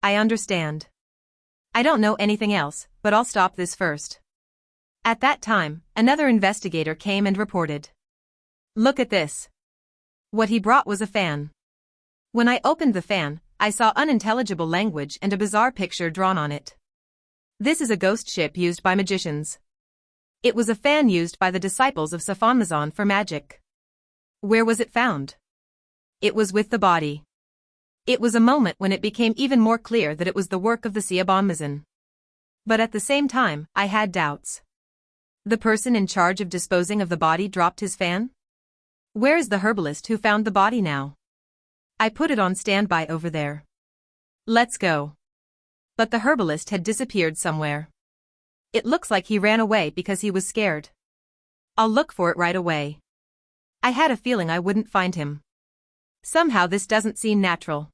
I understand. I don't know anything else, but I'll stop this first. At that time, another investigator came and reported. Look at this. What he brought was a fan. When I opened the fan, I saw unintelligible language and a bizarre picture drawn on it. This is a ghost ship used by magicians. It was a fan used by the disciples of Safanmazan for magic. Where was it found? It was with the body. It was a moment when it became even more clear that it was the work of the Siabonmazan. But at the same time, I had doubts. The person in charge of disposing of the body dropped his fan? Where is the herbalist who found the body now? I put it on standby over there. Let's go. But the herbalist had disappeared somewhere. It looks like he ran away because he was scared. I'll look for it right away. I had a feeling I wouldn't find him. Somehow this doesn't seem natural.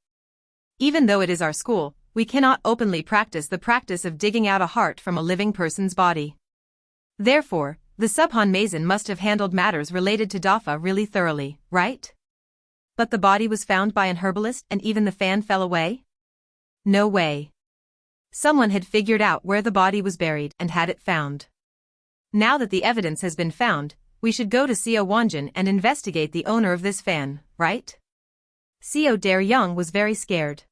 Even though it is our school, we cannot openly practice the practice of digging out a heart from a living person's body. Therefore, the Subhan must have handled matters related to Dafa really thoroughly, right? But the body was found by an herbalist and even the fan fell away? No way. Someone had figured out where the body was buried and had it found. Now that the evidence has been found, we should go to Seo Wanjin and investigate the owner of this fan, right? Seo Dare Young was very scared.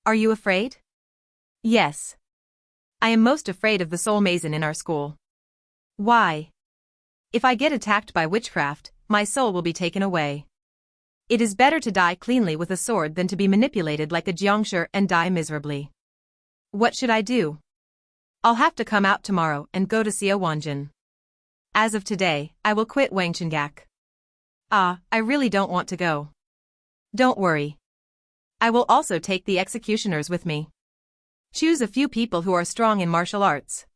Are you afraid? Yes. I am most afraid of the soul mason in our school. Why? If I get attacked by witchcraft, my soul will be taken away. It is better to die cleanly with a sword than to be manipulated like a jiangshi and die miserably. What should I do? I'll have to come out tomorrow and go to Seo Wanjin. As of today, I will quit Wangchungak. I really don't want to go. Don't worry. I will also take the executioners with me. Choose a few people who are strong in martial arts.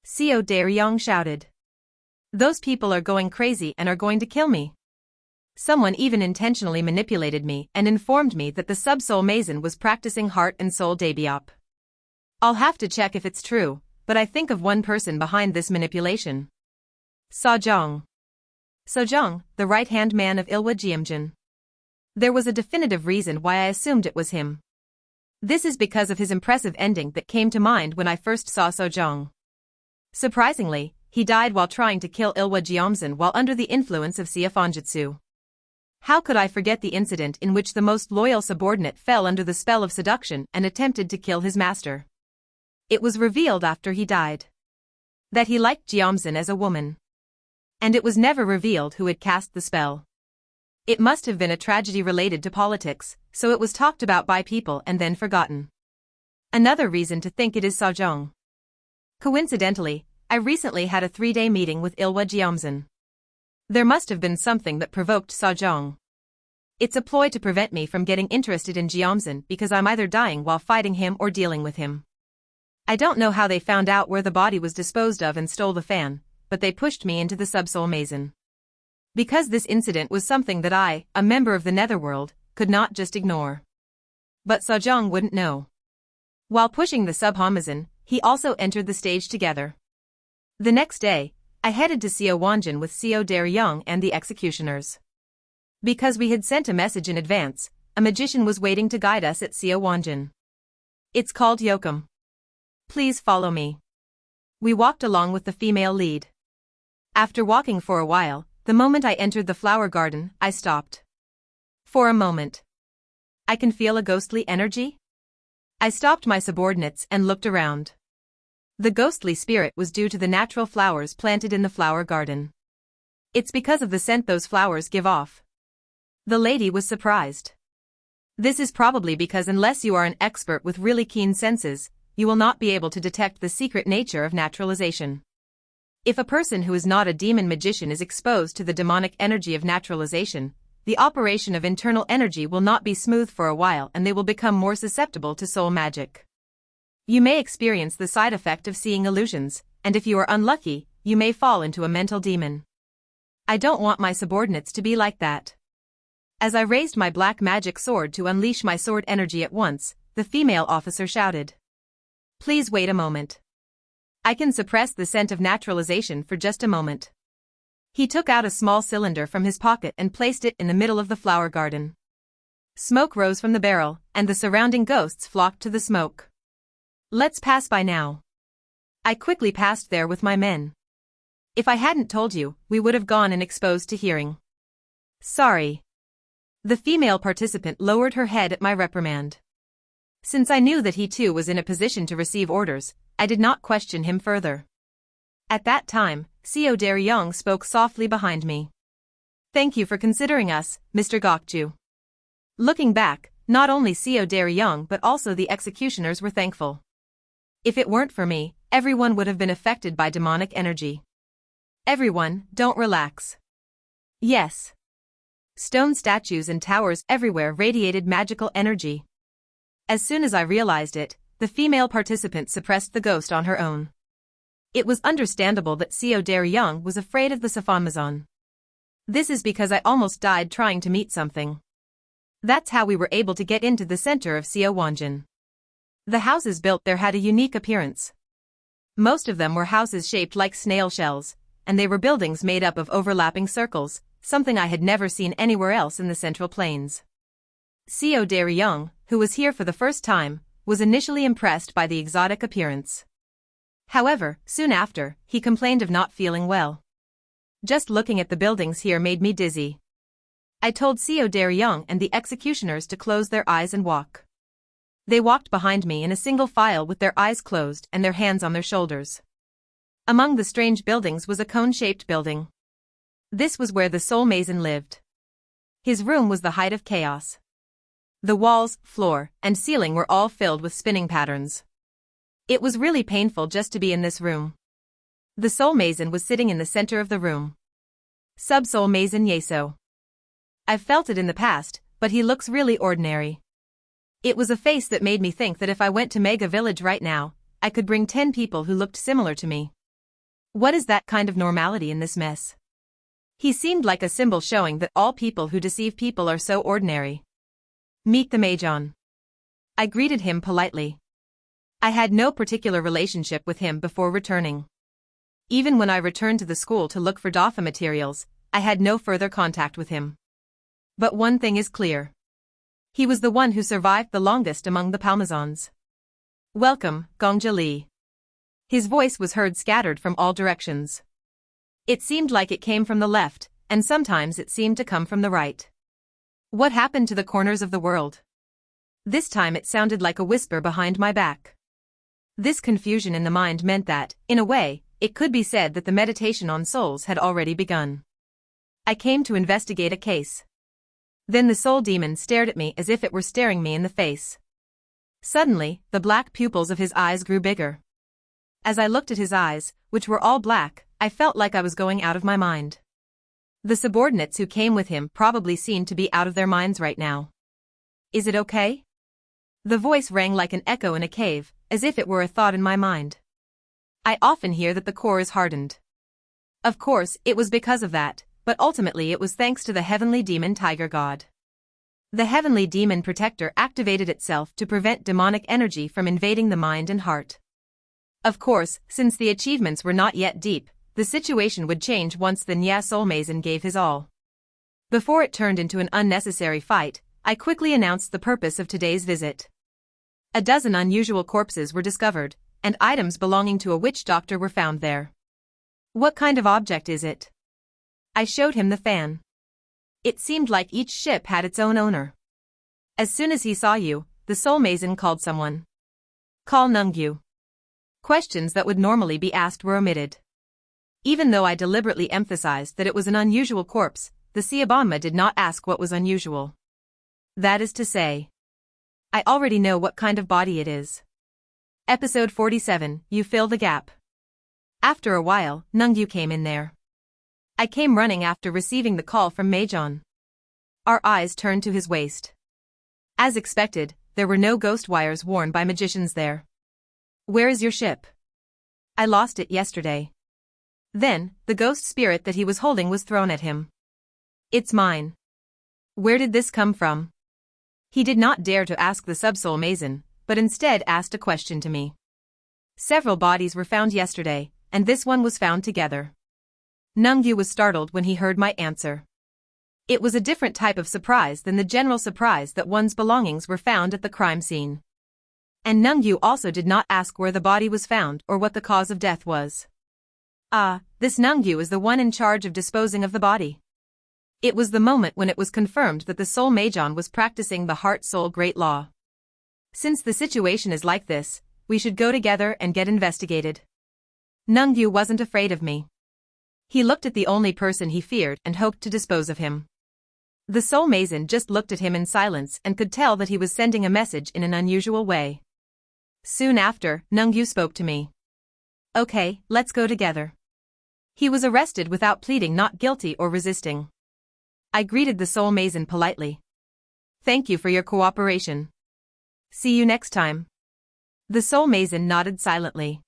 Seo Daeryong shouted. Those people are going crazy and are going to kill me. Someone even intentionally manipulated me and informed me that the sub-soul mason was practicing heart and soul debiop. I'll have to check if it's true, but I think of one person behind this manipulation. Sejong. Sejong, the right-hand man of Ilwa Jiamjin. There was a definitive reason why I assumed it was him. This is because of his impressive ending that came to mind when I first saw Sejong. Surprisingly, he died while trying to kill Ilwa Jiamjin while under the influence of Siafanjutsu. How could I forget the incident in which the most loyal subordinate fell under the spell of seduction and attempted to kill his master? It was revealed after he died that he liked Jiamjin as a woman. And it was never revealed who had cast the spell. It must have been a tragedy related to politics, so it was talked about by people and then forgotten. Another reason to think it is Sejong. Coincidentally, I recently had a 3-day meeting with Ilwa Jiamjin. There must have been something that provoked Sejong. It's a ploy to prevent me from getting interested in Jiamjin because I'm either dying while fighting him or dealing with him. I don't know how they found out where the body was disposed of and stole the fan, but they pushed me into the sub-soul mason. Because this incident was something that I, a member of the Netherworld, could not just ignore. But Sejong wouldn't know. While pushing the sub-homazin, he also entered the stage together. The next day, I headed to Seo Wanjin with Seo Daeryong and the executioners. Because we had sent a message in advance, a magician was waiting to guide us at Seo Wanjin. It's called Yokum. Please follow me. We walked along with the female lead. After walking for a while, the moment I entered the flower garden, I stopped. For a moment. I can feel a ghostly energy? I stopped my subordinates and looked around. The ghostly spirit was due to the natural flowers planted in the flower garden. It's because of the scent those flowers give off. The lady was surprised. This is probably because unless you are an expert with really keen senses, you will not be able to detect the secret nature of naturalization. If a person who is not a demon magician is exposed to the demonic energy of naturalization, the operation of internal energy will not be smooth for a while and they will become more susceptible to soul magic. You may experience the side effect of seeing illusions, and if you are unlucky, you may fall into a mental demon. I don't want my subordinates to be like that. As I raised my black magic sword to unleash my sword energy at once, the female officer shouted. Please wait a moment. I can suppress the scent of naturalization for just a moment. He took out a small cylinder from his pocket and placed it in the middle of the flower garden. Smoke rose from the barrel, and the surrounding ghosts flocked to the smoke. Let's pass by now. I quickly passed there with my men. If I hadn't told you, we would have gone and exposed to hearing. Sorry. The female participant lowered her head at my reprimand. Since I knew that he too was in a position to receive orders, I did not question him further. At that time, Seo Daryong spoke softly behind me. Thank you for considering us, Mr. Gokju. Looking back, not only Seo Daryong but also the executioners were thankful. If it weren't for me, everyone would have been affected by demonic energy. Everyone, don't relax. Yes. Stone statues and towers everywhere radiated magical energy. As soon as I realized it, the female participant suppressed the ghost on her own. It was understandable that Seo Daryong was afraid of the Safanmazon. This is because I almost died trying to meet something. That's how we were able to get into the center of Seo Wanjin. The houses built there had a unique appearance. Most of them were houses shaped like snail shells, and they were buildings made up of overlapping circles, something I had never seen anywhere else in the Central Plains. Seo Daryong, who was here for the first time, was initially impressed by the exotic appearance. However, soon after, he complained of not feeling well. Just looking at the buildings here made me dizzy. I told Seo Daryong and the executioners to close their eyes and walk. They walked behind me in a single file with their eyes closed and their hands on their shoulders. Among the strange buildings was a cone-shaped building. This was where the Soul Mason lived. His room was the height of chaos. The walls, floor, and ceiling were all filled with spinning patterns. It was really painful just to be in this room. The Soul Mason was sitting in the center of the room. Sub-Soul Mason Yeso. I've felt it in the past, but he looks really ordinary. It was a face that made me think that if I went to Mega Village right now, I could bring 10 people who looked similar to me. What is that kind of normality in this mess? He seemed like a symbol showing that all people who deceive people are so ordinary. Meet the Majon. I greeted him politely. I had no particular relationship with him before returning. Even when I returned to the school to look for Dafa materials, I had no further contact with him. But one thing is clear. He was the one who survived the longest among the Palmazons. Welcome, Gongja Li. His voice was heard scattered from all directions. It seemed like it came from the left, and sometimes it seemed to come from the right. What happened to the corners of the world? This time it sounded like a whisper behind my back. This confusion in the mind meant that, in a way, it could be said that the meditation on souls had already begun. I came to investigate a case. Then the soul demon stared at me as if it were staring me in the face. Suddenly, the black pupils of his eyes grew bigger. As I looked at his eyes, which were all black, I felt like I was going out of my mind. The subordinates who came with him probably seemed to be out of their minds right now. Is it okay? The voice rang like an echo in a cave, as if it were a thought in my mind. I often hear that the core is hardened. Of course, it was because of that, but ultimately it was thanks to the heavenly demon tiger god. The heavenly demon protector activated itself to prevent demonic energy from invading the mind and heart. Of course, since the achievements were not yet deep, the situation would change once the Nya Soul Mason gave his all. Before it turned into an unnecessary fight, I quickly announced the purpose of today's visit. A dozen unusual corpses were discovered, and items belonging to a witch doctor were found there. What kind of object is it? I showed him the fan. It seemed like each ship had its own owner. As soon as he saw you, the Soul Mason called someone. Call Nungyu. Questions that would normally be asked were omitted. Even though I deliberately emphasized that it was an unusual corpse, the Siabanma did not ask what was unusual. That is to say, I already know what kind of body it is. Episode 47, You Fill the Gap. After a while, Nungyu came in there. I came running after receiving the call from Majon. Our eyes turned to his waist. As expected, there were no ghost wires worn by magicians there. Where is your ship? I lost it yesterday. Then, the ghost spirit that he was holding was thrown at him. It's mine. Where did this come from? He did not dare to ask the Subsoul Mason, but instead asked a question to me. Several bodies were found yesterday, and this one was found together. Nungyu was startled when he heard my answer. It was a different type of surprise than the general surprise that one's belongings were found at the crime scene. And Nungyu also did not ask where the body was found or what the cause of death was. This Nungyu is the one in charge of disposing of the body. It was the moment when it was confirmed that the Soul Majon was practicing the Heart-Soul Great Law. Since the situation is like this, we should go together and get investigated. Nungyu wasn't afraid of me. He looked at the only person he feared and hoped to dispose of him. The Soul Mason just looked at him in silence and could tell that he was sending a message in an unusual way. Soon after, Nungyu spoke to me. Okay, let's go together. He was arrested without pleading not guilty or resisting. I greeted the Soul Mason politely. Thank you for your cooperation. See you next time. The Soul Mason nodded silently.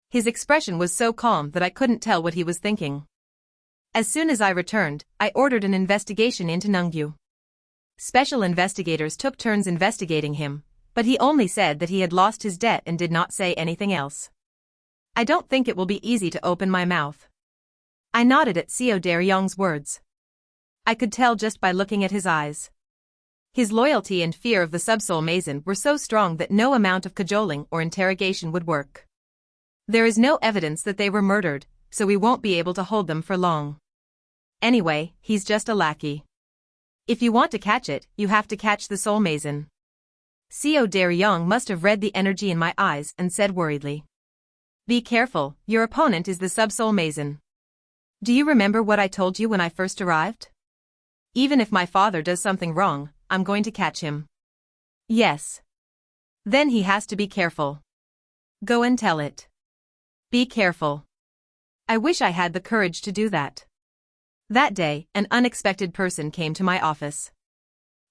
His expression was so calm that I couldn't tell what he was thinking. As soon as I returned, I ordered an investigation into Nungyu. Special investigators took turns investigating him, but he only said that he had lost his debt and did not say anything else. I don't think it will be easy to open my mouth. I nodded at Seo Daryong's words. I could tell just by looking at his eyes. His loyalty and fear of the Subsoul Mason were so strong that no amount of cajoling or interrogation would work. There is no evidence that they were murdered, so we won't be able to hold them for long. Anyway, he's just a lackey. If you want to catch it, you have to catch the Soul Mason. Seo Daryong must have read the energy in my eyes and said worriedly. Be careful, your opponent is the Subsoul Mason. Do you remember what I told you when I first arrived? Even if my father does something wrong, I'm going to catch him. Yes. Then he has to be careful. Go and tell it. Be careful. I wish I had the courage to do that. That day, an unexpected person came to my office.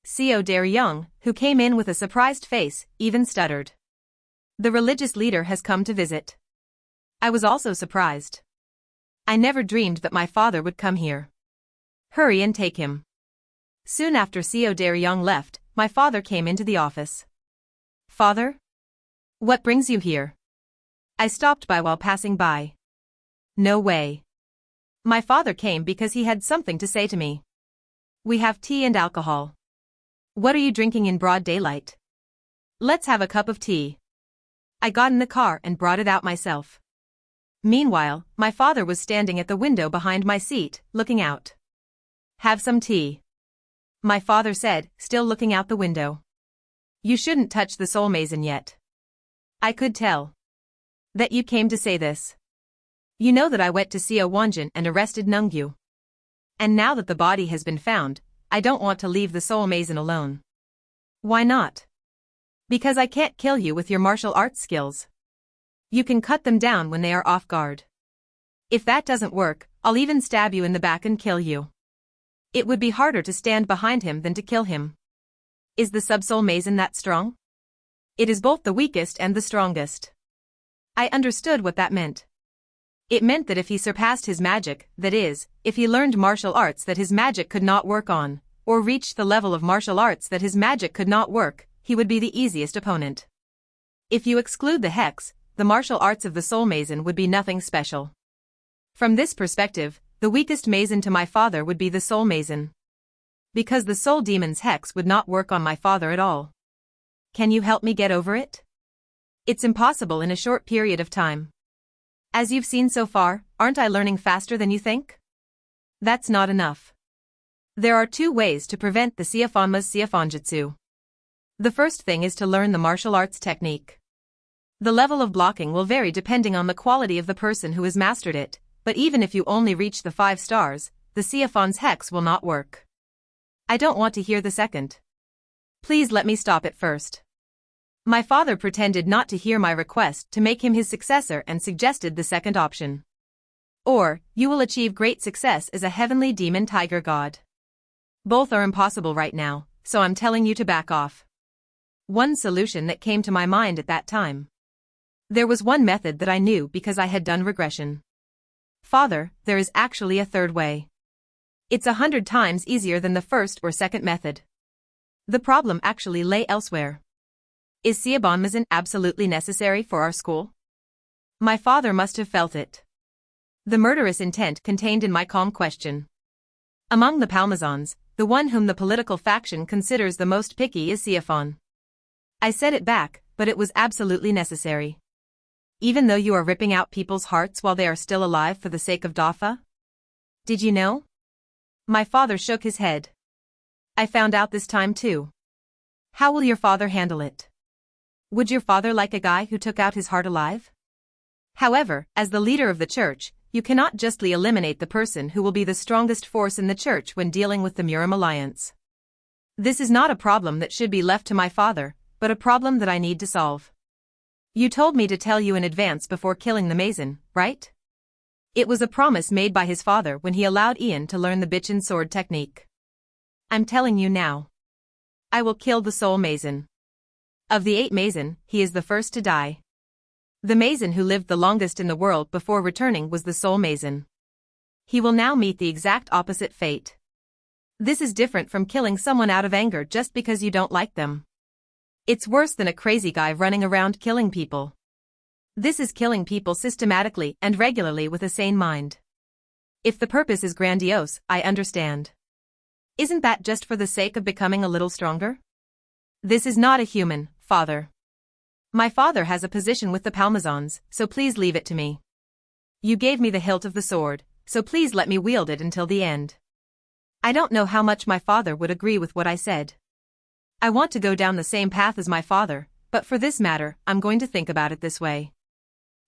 Seo Daryong, who came in with a surprised face, even stuttered. The religious leader has come to visit. I was also surprised. I never dreamed that my father would come here. Hurry and take him. Soon after Seo Daryong left, my father came into the office. Father? What brings you here? I stopped by while passing by. No way. My father came because he had something to say to me. We have tea and alcohol. What are you drinking in broad daylight? Let's have a cup of tea. I got in the car and brought it out myself. Meanwhile, my father was standing at the window behind my seat, looking out. Have some tea. My father said, still looking out the window. You shouldn't touch the Soul Mason yet. I could tell that you came to say this. You know that I went to Seo Wanjin and arrested Nungyu. And now that the body has been found, I don't want to leave the Soul Mason alone. Why not? Because I can't kill you with your martial arts skills. You can cut them down when they are off guard. If that doesn't work, I'll even stab you in the back and kill you. It would be harder to stand behind him than to kill him. Is the Subsoul Mason that strong? It is both the weakest and the strongest. I understood what that meant. It meant that if he surpassed his magic, that is, if he learned martial arts that his magic could not work on, or reached the level of martial arts that his magic could not work, he would be the easiest opponent. If you exclude the hex, the martial arts of the Soul Mason would be nothing special. From this perspective, the weakest Mason to my father would be the Soul Mason. Because the Soul Demon's hex would not work on my father at all. Can you help me get over it? It's impossible in a short period of time. As you've seen so far, aren't I learning faster than you think? That's not enough. There are two ways to prevent the Siafanma's Siafanjutsu. The first thing is to learn the martial arts technique. The level of blocking will vary depending on the quality of the person who has mastered it, but even if you only reach the 5 stars, the Siofon's hex will not work. I don't want to hear the second. Please let me stop it first. My father pretended not to hear my request to make him his successor and suggested the second option. Or, you will achieve great success as a heavenly demon tiger god. Both are impossible right now, so I'm telling you to back off. One solution that came to my mind at that time. There was one method that I knew because I had done regression. Father, there is actually a third way. It's 100 times easier than the first or second method. The problem actually lay elsewhere. Is Siobhan absolutely necessary for our school? My father must have felt it. The murderous intent contained in my calm question. Among the Palmazans, the one whom the political faction considers the most picky is Siobhan. I said it back, but it was absolutely necessary. Even though you are ripping out people's hearts while they are still alive for the sake of Dafa? Did you know? My father shook his head. I found out this time too. How will your father handle it? Would your father like a guy who took out his heart alive? However, as the leader of the church, you cannot justly eliminate the person who will be the strongest force in the church when dealing with the Murim alliance. This is not a problem that should be left to my father, but a problem that I need to solve. You told me to tell you in advance before killing the Mason, right? It was a promise made by his father when he allowed Ian to learn the Bitchin sword technique. I'm telling you now. I will kill the Soul Mason. Of the 8 Mason, he is the first to die. The Mason who lived the longest in the world before returning was the Soul Mason. He will now meet the exact opposite fate. This is different from killing someone out of anger just because you don't like them. It's worse than a crazy guy running around killing people. This is killing people systematically and regularly with a sane mind. If the purpose is grandiose, I understand. Isn't that just for the sake of becoming a little stronger? This is not a human, father. My father has a position with the Palmazans, so please leave it to me. You gave me the hilt of the sword, so please let me wield it until the end. I don't know how much my father would agree with what I said. I want to go down the same path as my father, but for this matter, I'm going to think about it this way.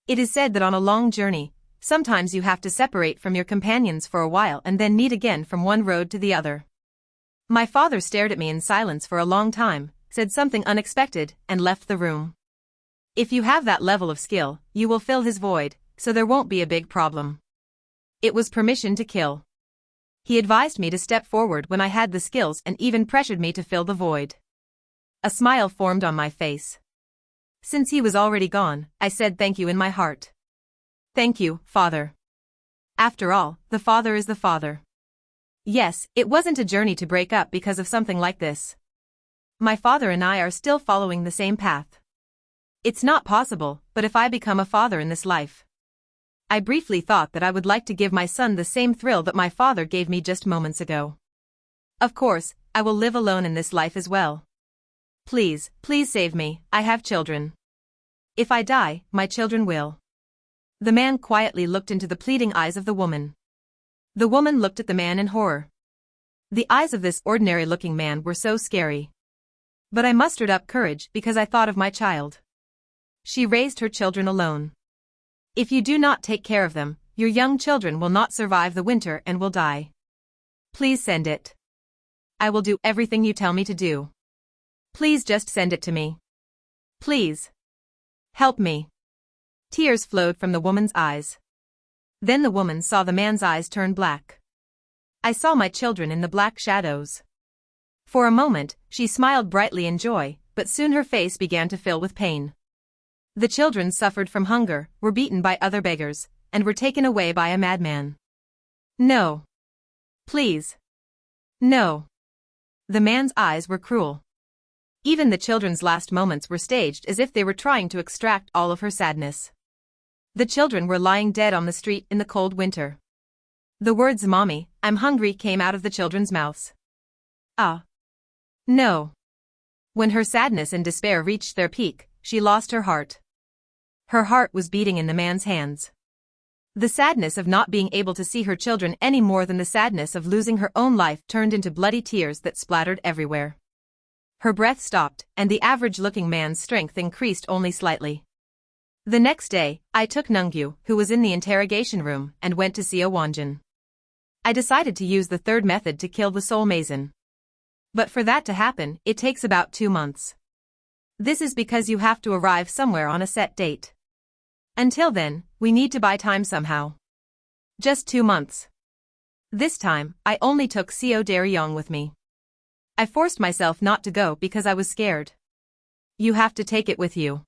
It is said that on a long journey, sometimes you have to separate from your companions for a while and then meet again from one road to the other. My father stared at me in silence for a long time, said something unexpected, and left the room. If you have that level of skill, you will fill his void, so there won't be a big problem. It was permission to kill. He advised me to step forward when I had the skills and even pressured me to fill the void. A smile formed on my face. Since he was already gone, I said thank you in my heart. Thank you, father. After all, the father is the father. Yes, it wasn't a journey to break up because of something like this. My father and I are still following the same path. It's not possible, but if I become a father in this life. I briefly thought that I would like to give my son the same thrill that my father gave me just moments ago. Of course, I will live alone in this life as well. Please, please save me, I have children. If I die, my children will. The man quietly looked into the pleading eyes of the woman. The woman looked at the man in horror. The eyes of this ordinary-looking man were so scary. But I mustered up courage because I thought of my child. She raised her children alone. If you do not take care of them, your young children will not survive the winter and will die. Please send it. I will do everything you tell me to do. Please just send it to me. Please. Help me. Tears flowed from the woman's eyes. Then the woman saw the man's eyes turn black. I saw my children in the black shadows. For a moment, she smiled brightly in joy, but soon her face began to fill with pain. The children suffered from hunger, were beaten by other beggars, and were taken away by a madman. No. Please. No. The man's eyes were cruel. Even the children's last moments were staged as if they were trying to extract all of her sadness. The children were lying dead on the street in the cold winter. The words "Mommy, I'm hungry" came out of the children's mouths. Ah. No. When her sadness and despair reached their peak, she lost her heart. Her heart was beating in the man's hands. The sadness of not being able to see her children any more than the sadness of losing her own life turned into bloody tears that splattered everywhere. Her breath stopped, and the average-looking man's strength increased only slightly. The next day, I took Nungyu, who was in the interrogation room, and went to see Owanjin. I decided to use the third method to kill the soul mason. But for that to happen, it takes about 2 months. This is because you have to arrive somewhere on a set date. Until then, we need to buy time somehow. Just 2 months. This time, I only took Seo Daryong with me. I forced myself not to go because I was scared. You have to take it with you.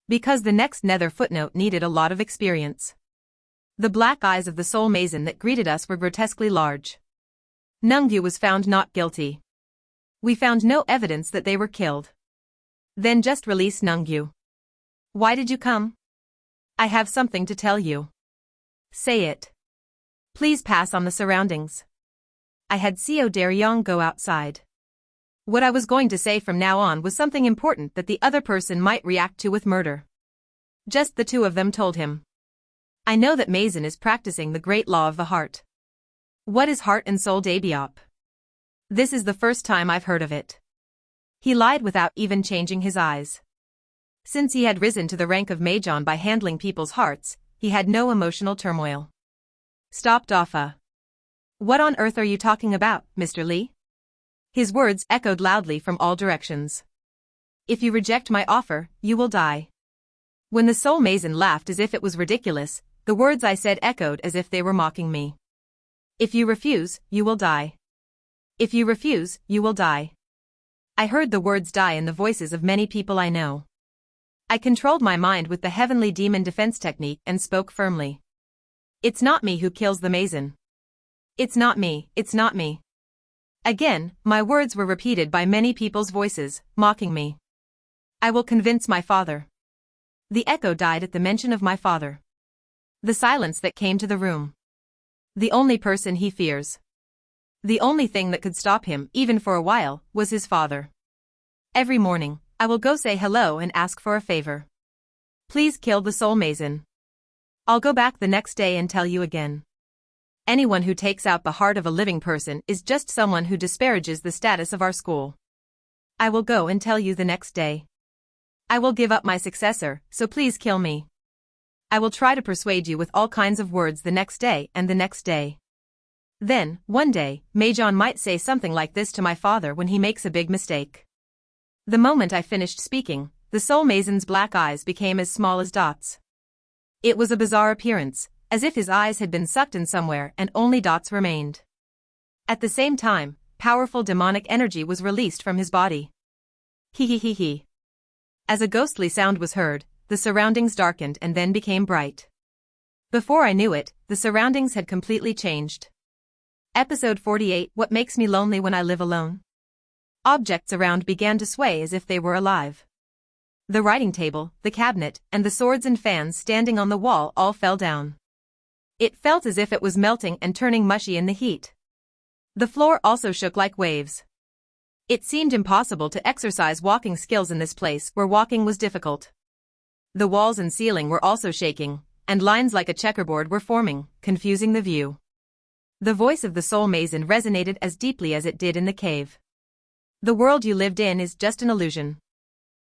Because the next nether footnote needed a lot of experience. The black eyes of the soul mason that greeted us were grotesquely large. Nungyu was found not guilty. We found no evidence that they were killed. Then just release Nungyu. Why did you come? I have something to tell you. Say it. Please pass on the surroundings. I had Seo Daryong go outside. What I was going to say from now on was something important that the other person might react to with murder. Just the two of them told him. I know that Mason is practicing the great law of the heart. What is heart and soul Dabiop? This is the first time I've heard of it. He lied without even changing his eyes. Since he had risen to the rank of Mahjong by handling people's hearts, he had no emotional turmoil. Stopped Offa. What on earth are you talking about, Mr. Lee? His words echoed loudly from all directions. If you reject my offer, you will die. When the soul mason laughed as if it was ridiculous, the words I said echoed as if they were mocking me. If you refuse, you will die. If you refuse, you will die. I heard the words die in the voices of many people I know. I controlled my mind with the heavenly demon defense technique and spoke firmly. It's not me who kills the mason. It's not me, it's not me. Again, my words were repeated by many people's voices, mocking me. I will convince my father. The echo died at the mention of my father. The silence that came to the room. The only person he fears. The only thing that could stop him, even for a while, was his father. Every morning, I will go say hello and ask for a favor. Please kill the soul mason. I'll go back the next day and tell you again. Anyone who takes out the heart of a living person is just someone who disparages the status of our school. I will go and tell you the next day. I will give up my successor, so please kill me. I will try to persuade you with all kinds of words the next day and the next day. Then, one day, Mahjong might say something like this to my father when he makes a big mistake. The moment I finished speaking, the soul mason's black eyes became as small as dots. It was a bizarre appearance, as if his eyes had been sucked in somewhere and only dots remained. At the same time, powerful demonic energy was released from his body. He. As a ghostly sound was heard, the surroundings darkened and then became bright. Before I knew it, the surroundings had completely changed. Episode 48. What makes me lonely when I live alone? Objects around began to sway as if they were alive. The writing table, the cabinet, and the swords and fans standing on the wall all fell down. It felt as if it was melting and turning mushy in the heat. The floor also shook like waves. It seemed impossible to exercise walking skills in this place where walking was difficult. The walls and ceiling were also shaking, and lines like a checkerboard were forming, confusing the view. The voice of the soul mason resonated as deeply as it did in the cave. The world you lived in is just an illusion.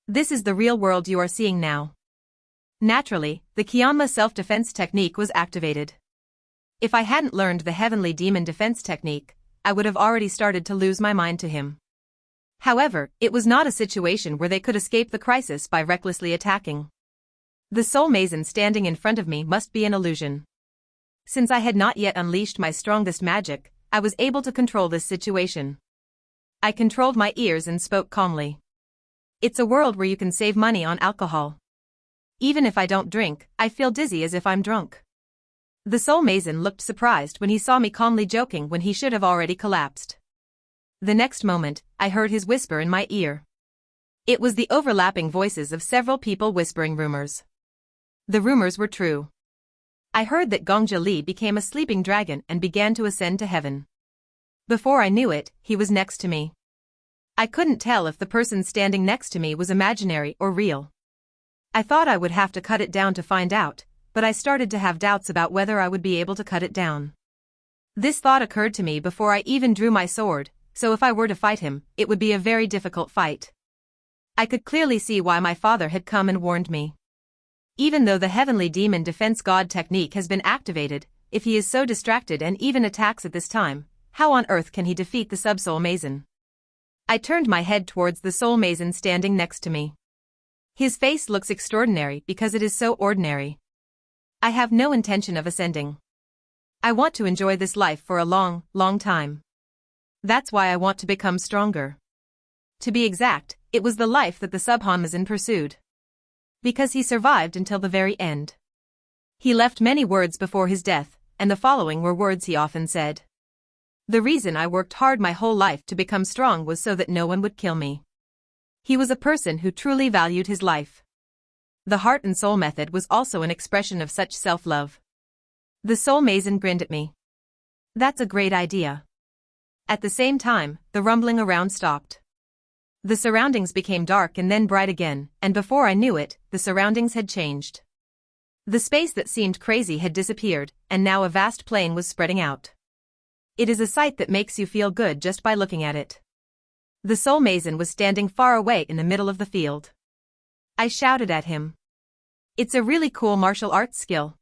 This is the real world you are seeing now. Naturally, the Kyanma self-defense technique was activated. If I hadn't learned the heavenly demon defense technique, I would have already started to lose my mind to him. However, it was not a situation where they could escape the crisis by recklessly attacking. The soul mason standing in front of me must be an illusion. Since I had not yet unleashed my strongest magic, I was able to control this situation. I controlled my ears and spoke calmly. It's a world where you can save money on alcohol. Even if I don't drink, I feel dizzy as if I'm drunk. The soul mason looked surprised when he saw me calmly joking when he should have already collapsed. The next moment, I heard his whisper in my ear. It was the overlapping voices of several people whispering rumors. The rumors were true. I heard that Gongja Li became a sleeping dragon and began to ascend to heaven. Before I knew it, he was next to me. I couldn't tell if the person standing next to me was imaginary or real. I thought I would have to cut it down to find out, but I started to have doubts about whether I would be able to cut it down. This thought occurred to me before I even drew my sword, so if I were to fight him, it would be a very difficult fight. I could clearly see why my father had come and warned me. Even though the heavenly demon defense god technique has been activated, if he is so distracted and even attacks at this time, how on earth can he defeat the sub-soul mason? I turned my head towards the soul mason standing next to me. His face looks extraordinary because it is so ordinary. I have no intention of ascending. I want to enjoy this life for a long, long time. That's why I want to become stronger. To be exact, it was the life that the Subhanmasan pursued. Because he survived until the very end. He left many words before his death, and the following were words he often said. The reason I worked hard my whole life to become strong was so that no one would kill me. He was a person who truly valued his life. The heart and soul method was also an expression of such self-love. The soul mason grinned at me. That's a great idea. At the same time, the rumbling around stopped. The surroundings became dark and then bright again, and before I knew it, the surroundings had changed. The space that seemed crazy had disappeared, and now a vast plain was spreading out. It is a sight that makes you feel good just by looking at it. The soul mason was standing far away in the middle of the field. I shouted at him. It's a really cool martial arts skill.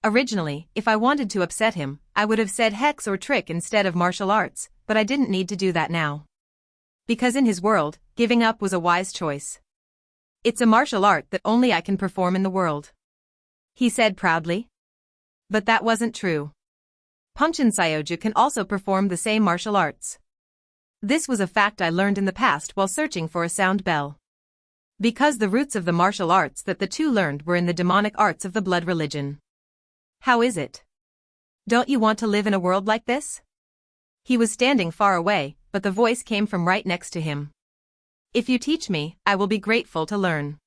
Originally, if I wanted to upset him, I would have said hex or trick instead of martial arts, but I didn't need to do that now. Because in his world, giving up was a wise choice. It's a martial art that only I can perform in the world. He said proudly. But that wasn't true. Punchin Syoju can also perform the same martial arts. This was a fact I learned in the past while searching for a sound bell. Because the roots of the martial arts that the two learned were in the demonic arts of the blood religion. How is it? Don't you want to live in a world like this? He was standing far away, but the voice came from right next to him. If you teach me, I will be grateful to learn.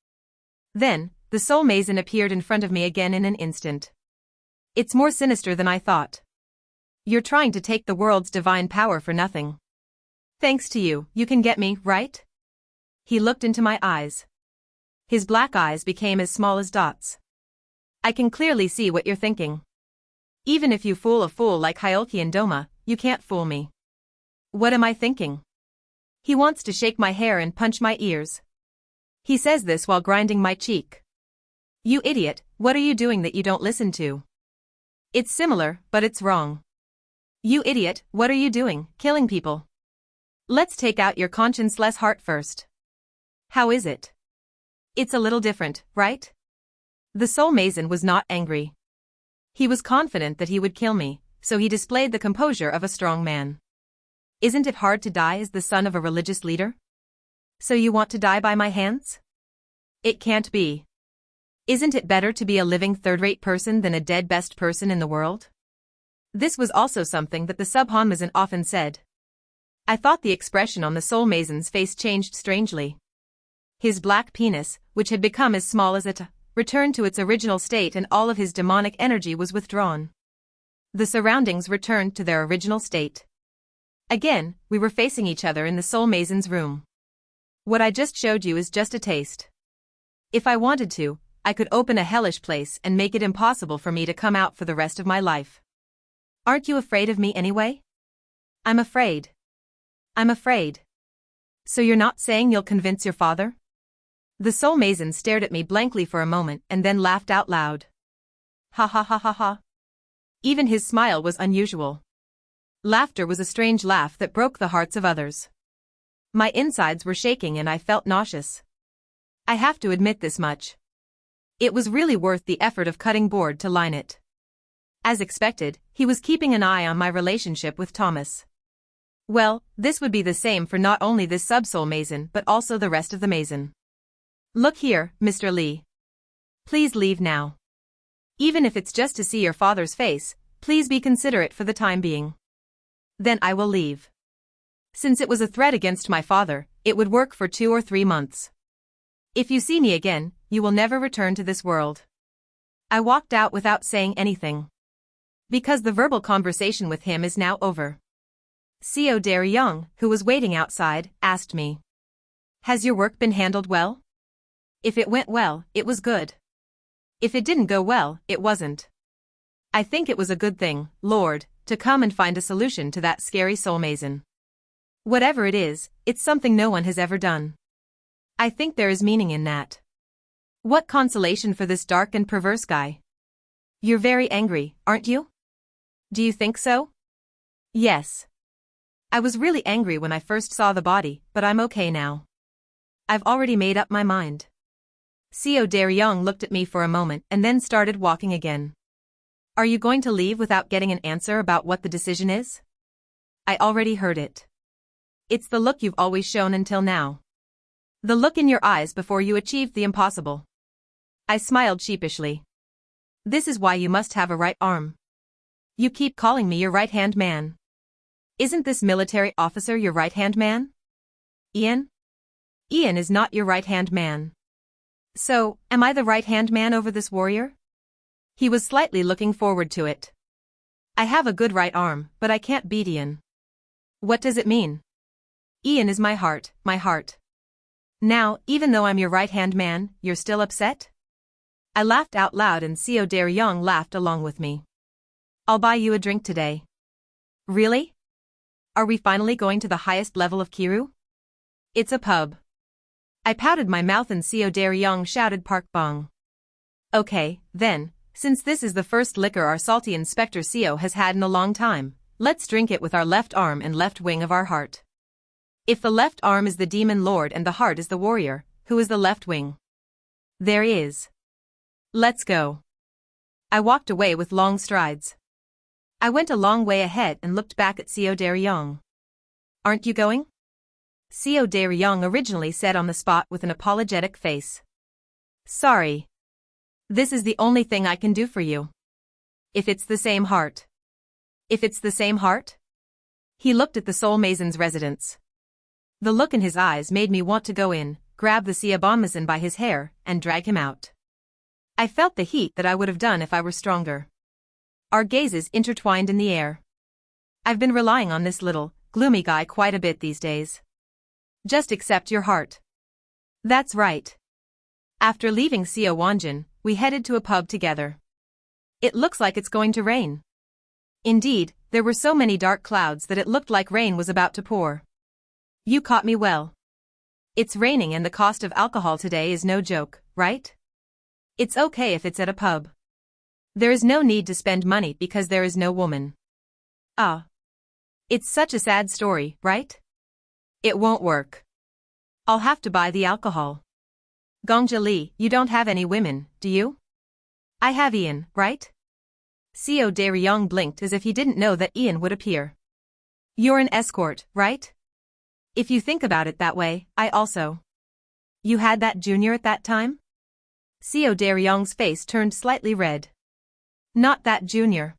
Then, the soul mason appeared in front of me again in an instant. It's more sinister than I thought. You're trying to take the world's divine power for nothing. Thanks to you, you can get me, right? He looked into my eyes. His black eyes became as small as dots. I can clearly see what you're thinking. Even if you fool a fool like Hyulki and Doma, you can't fool me. What am I thinking? He wants to shake my hair and punch my ears. He says this while grinding my cheek. You idiot, what are you doing that you don't listen to? It's similar, but it's wrong. You idiot, what are you doing, killing people? Let's take out your conscience-less heart first. How is it? It's a little different, right? The soul mason was not angry. He was confident that he would kill me, so he displayed the composure of a strong man. Isn't it hard to die as the son of a religious leader? So you want to die by my hands? It can't be. Isn't it better to be a living third-rate person than a dead best person in the world? This was also something that the Subhanmasan often said. I thought the expression on the soul mason's face changed strangely. His black penis, which had become as small as it, returned to its original state and all of his demonic energy was withdrawn. The surroundings returned to their original state. Again, we were facing each other in the soul mason's room. What I just showed you is just a taste. If I wanted to, I could open a hellish place and make it impossible for me to come out for the rest of my life. Aren't you afraid of me anyway? I'm afraid. I'm afraid. So you're not saying you'll convince your father? The soul mason stared at me blankly for a moment and then laughed out loud. Ha ha ha ha ha. Even his smile was unusual. Laughter was a strange laugh that broke the hearts of others. My insides were shaking and I felt nauseous. I have to admit this much. It was really worth the effort of cutting board to line it. As expected, he was keeping an eye on my relationship with Thomas. Well, this would be the same for not only this sub-soul mason but also the rest of the mason. Look here, Mr. Lee. Please leave now. Even if it's just to see your father's face, please be considerate for the time being. Then I will leave. Since it was a threat against my father, it would work for 2 or 3 months. If you see me again, you will never return to this world. I walked out without saying anything. Because the verbal conversation with him is now over. Seo Young, who was waiting outside, asked me. Has your work been handled well? If it went well, it was good. If it didn't go well, it wasn't. I think it was a good thing, Lord, to come and find a solution to that scary soul mason. Whatever it is, it's something no one has ever done. I think there is meaning in that. What consolation for this dark and perverse guy. You're very angry, aren't you? Do you think so? Yes. I was really angry when I first saw the body, but I'm okay now. I've already made up my mind. Seo Dae-ryung looked at me for a moment and then started walking again. Are you going to leave without getting an answer about what the decision is? I already heard it. It's the look you've always shown until now. The look in your eyes before you achieved the impossible. I smiled sheepishly. This is why you must have a right arm. You keep calling me your right-hand man. Isn't this military officer your right-hand man? Ian? Ian is not your right-hand man. So, am I the right-hand man over this warrior? He was slightly looking forward to it. I have a good right arm, but I can't beat Ian. What does it mean? Ian is my heart, my heart. Now, even though I'm your right-hand man, you're still upset? I laughed out loud and Seo Dae-ryung laughed along with me. I'll buy you a drink today. Really? Are we finally going to the highest level of Kiru? It's a pub. I pouted my mouth and Seo Dae-ryung shouted Park Bong. Okay, then, since this is the first liquor our salty Inspector Seo has had in a long time, let's drink it with our left arm and left wing of our heart. If the left arm is the demon lord and the heart is the warrior, who is the left wing? There he is. Let's go. I walked away with long strides. I went a long way ahead and looked back at Seo Dae-ryung. Aren't you going? Seo Dae-ryung originally said on the spot with an apologetic face. Sorry. This is the only thing I can do for you. If it's the same heart. If it's the same heart? He looked at the Seoul Mason's residence. The look in his eyes made me want to go in, grab the Siabon Mason by his hair, and drag him out. I felt the heat that I would have done if I were stronger. Our gazes intertwined in the air. I've been relying on this little, gloomy guy quite a bit these days. Just accept your heart. That's right. After leaving Seo Wonjin, we headed to a pub together. It looks like it's going to rain. Indeed, there were so many dark clouds that it looked like rain was about to pour. You caught me well. It's raining and the cost of alcohol today is no joke, right? It's okay if it's at a pub. There is no need to spend money because there is no woman. Ah. It's such a sad story, right? It won't work. I'll have to buy the alcohol. Gongja Lee, you don't have any women, do you? I have Ian, right? Seo Dae-ryung blinked as if he didn't know that Ian would appear. You're an escort, right? If you think about it that way, I also. You had that junior at that time? Seo Dae-ryung's face turned slightly red. Not that junior.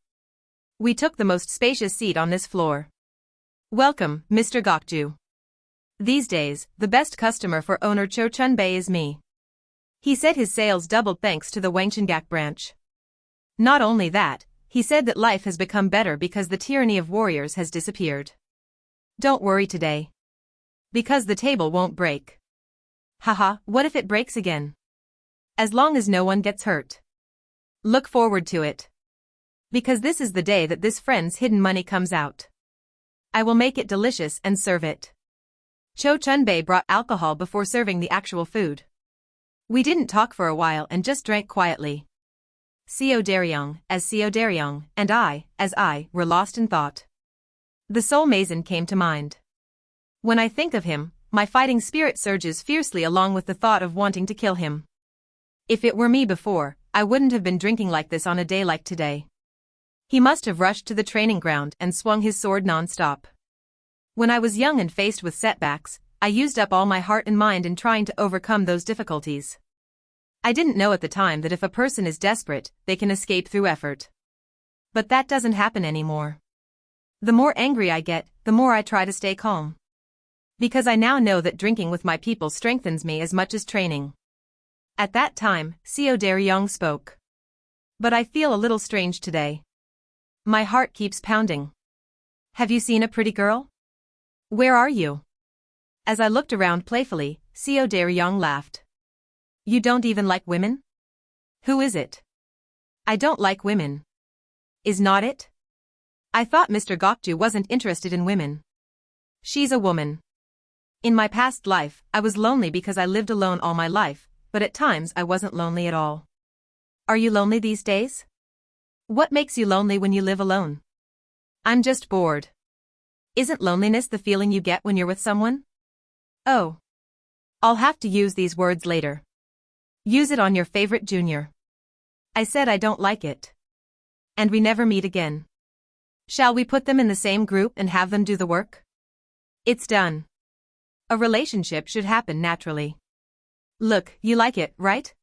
We took the most spacious seat on this floor. Welcome, Mr. Gokju. These days, the best customer for owner Cho Chun-bae is me. He said his sales doubled thanks to the Wangchungak branch. Not only that, he said that life has become better because the tyranny of warriors has disappeared. Don't worry today. Because the table won't break. Haha, what if it breaks again? As long as no one gets hurt. Look forward to it. Because this is the day that this friend's hidden money comes out. I will make it delicious and serve it. Cho Chun-bae brought alcohol before serving the actual food. We didn't talk for a while and just drank quietly. Seo Dae-ryung, as Seo Dae-ryung, and I, as I, were lost in thought. The Seoul Mason came to mind. When I think of him, my fighting spirit surges fiercely along with the thought of wanting to kill him. If it were me before, I wouldn't have been drinking like this on a day like today. He must have rushed to the training ground and swung his sword non-stop. When I was young and faced with setbacks, I used up all my heart and mind in trying to overcome those difficulties. I didn't know at the time that if a person is desperate, they can escape through effort. But that doesn't happen anymore. The more angry I get, the more I try to stay calm. Because I now know that drinking with my people strengthens me as much as training. At that time, Seo Dae-ryung spoke. But I feel a little strange today. My heart keeps pounding. Have you seen a pretty girl? Where are you? As I looked around playfully, Seo Dae-ryung laughed. You don't even like women? Who is it? I don't like women. Is not it? I thought Mr. Gokju wasn't interested in women. She's a woman. In my past life, I was lonely because I lived alone all my life, but at times I wasn't lonely at all. Are you lonely these days? What makes you lonely when you live alone? I'm just bored. Isn't loneliness the feeling you get when you're with someone? Oh. I'll have to use these words later. Use it on your favorite junior. I said I don't like it. And we never meet again. Shall we put them in the same group and have them do the work? It's done. A relationship should happen naturally. Look, you like it, right?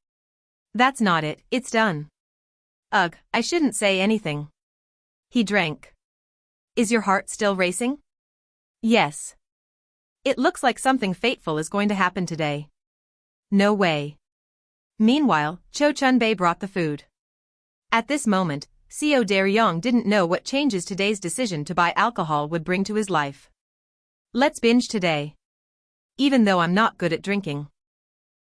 That's not it, it's done. Ugh, I shouldn't say anything. He drank. Is your heart still racing? Yes. It looks like something fateful is going to happen today. No way. Meanwhile, Cho Chun-bei brought the food. At this moment, Seo Dae-ryong didn't know what changes today's decision to buy alcohol would bring to his life. Let's binge today. Even though I'm not good at drinking.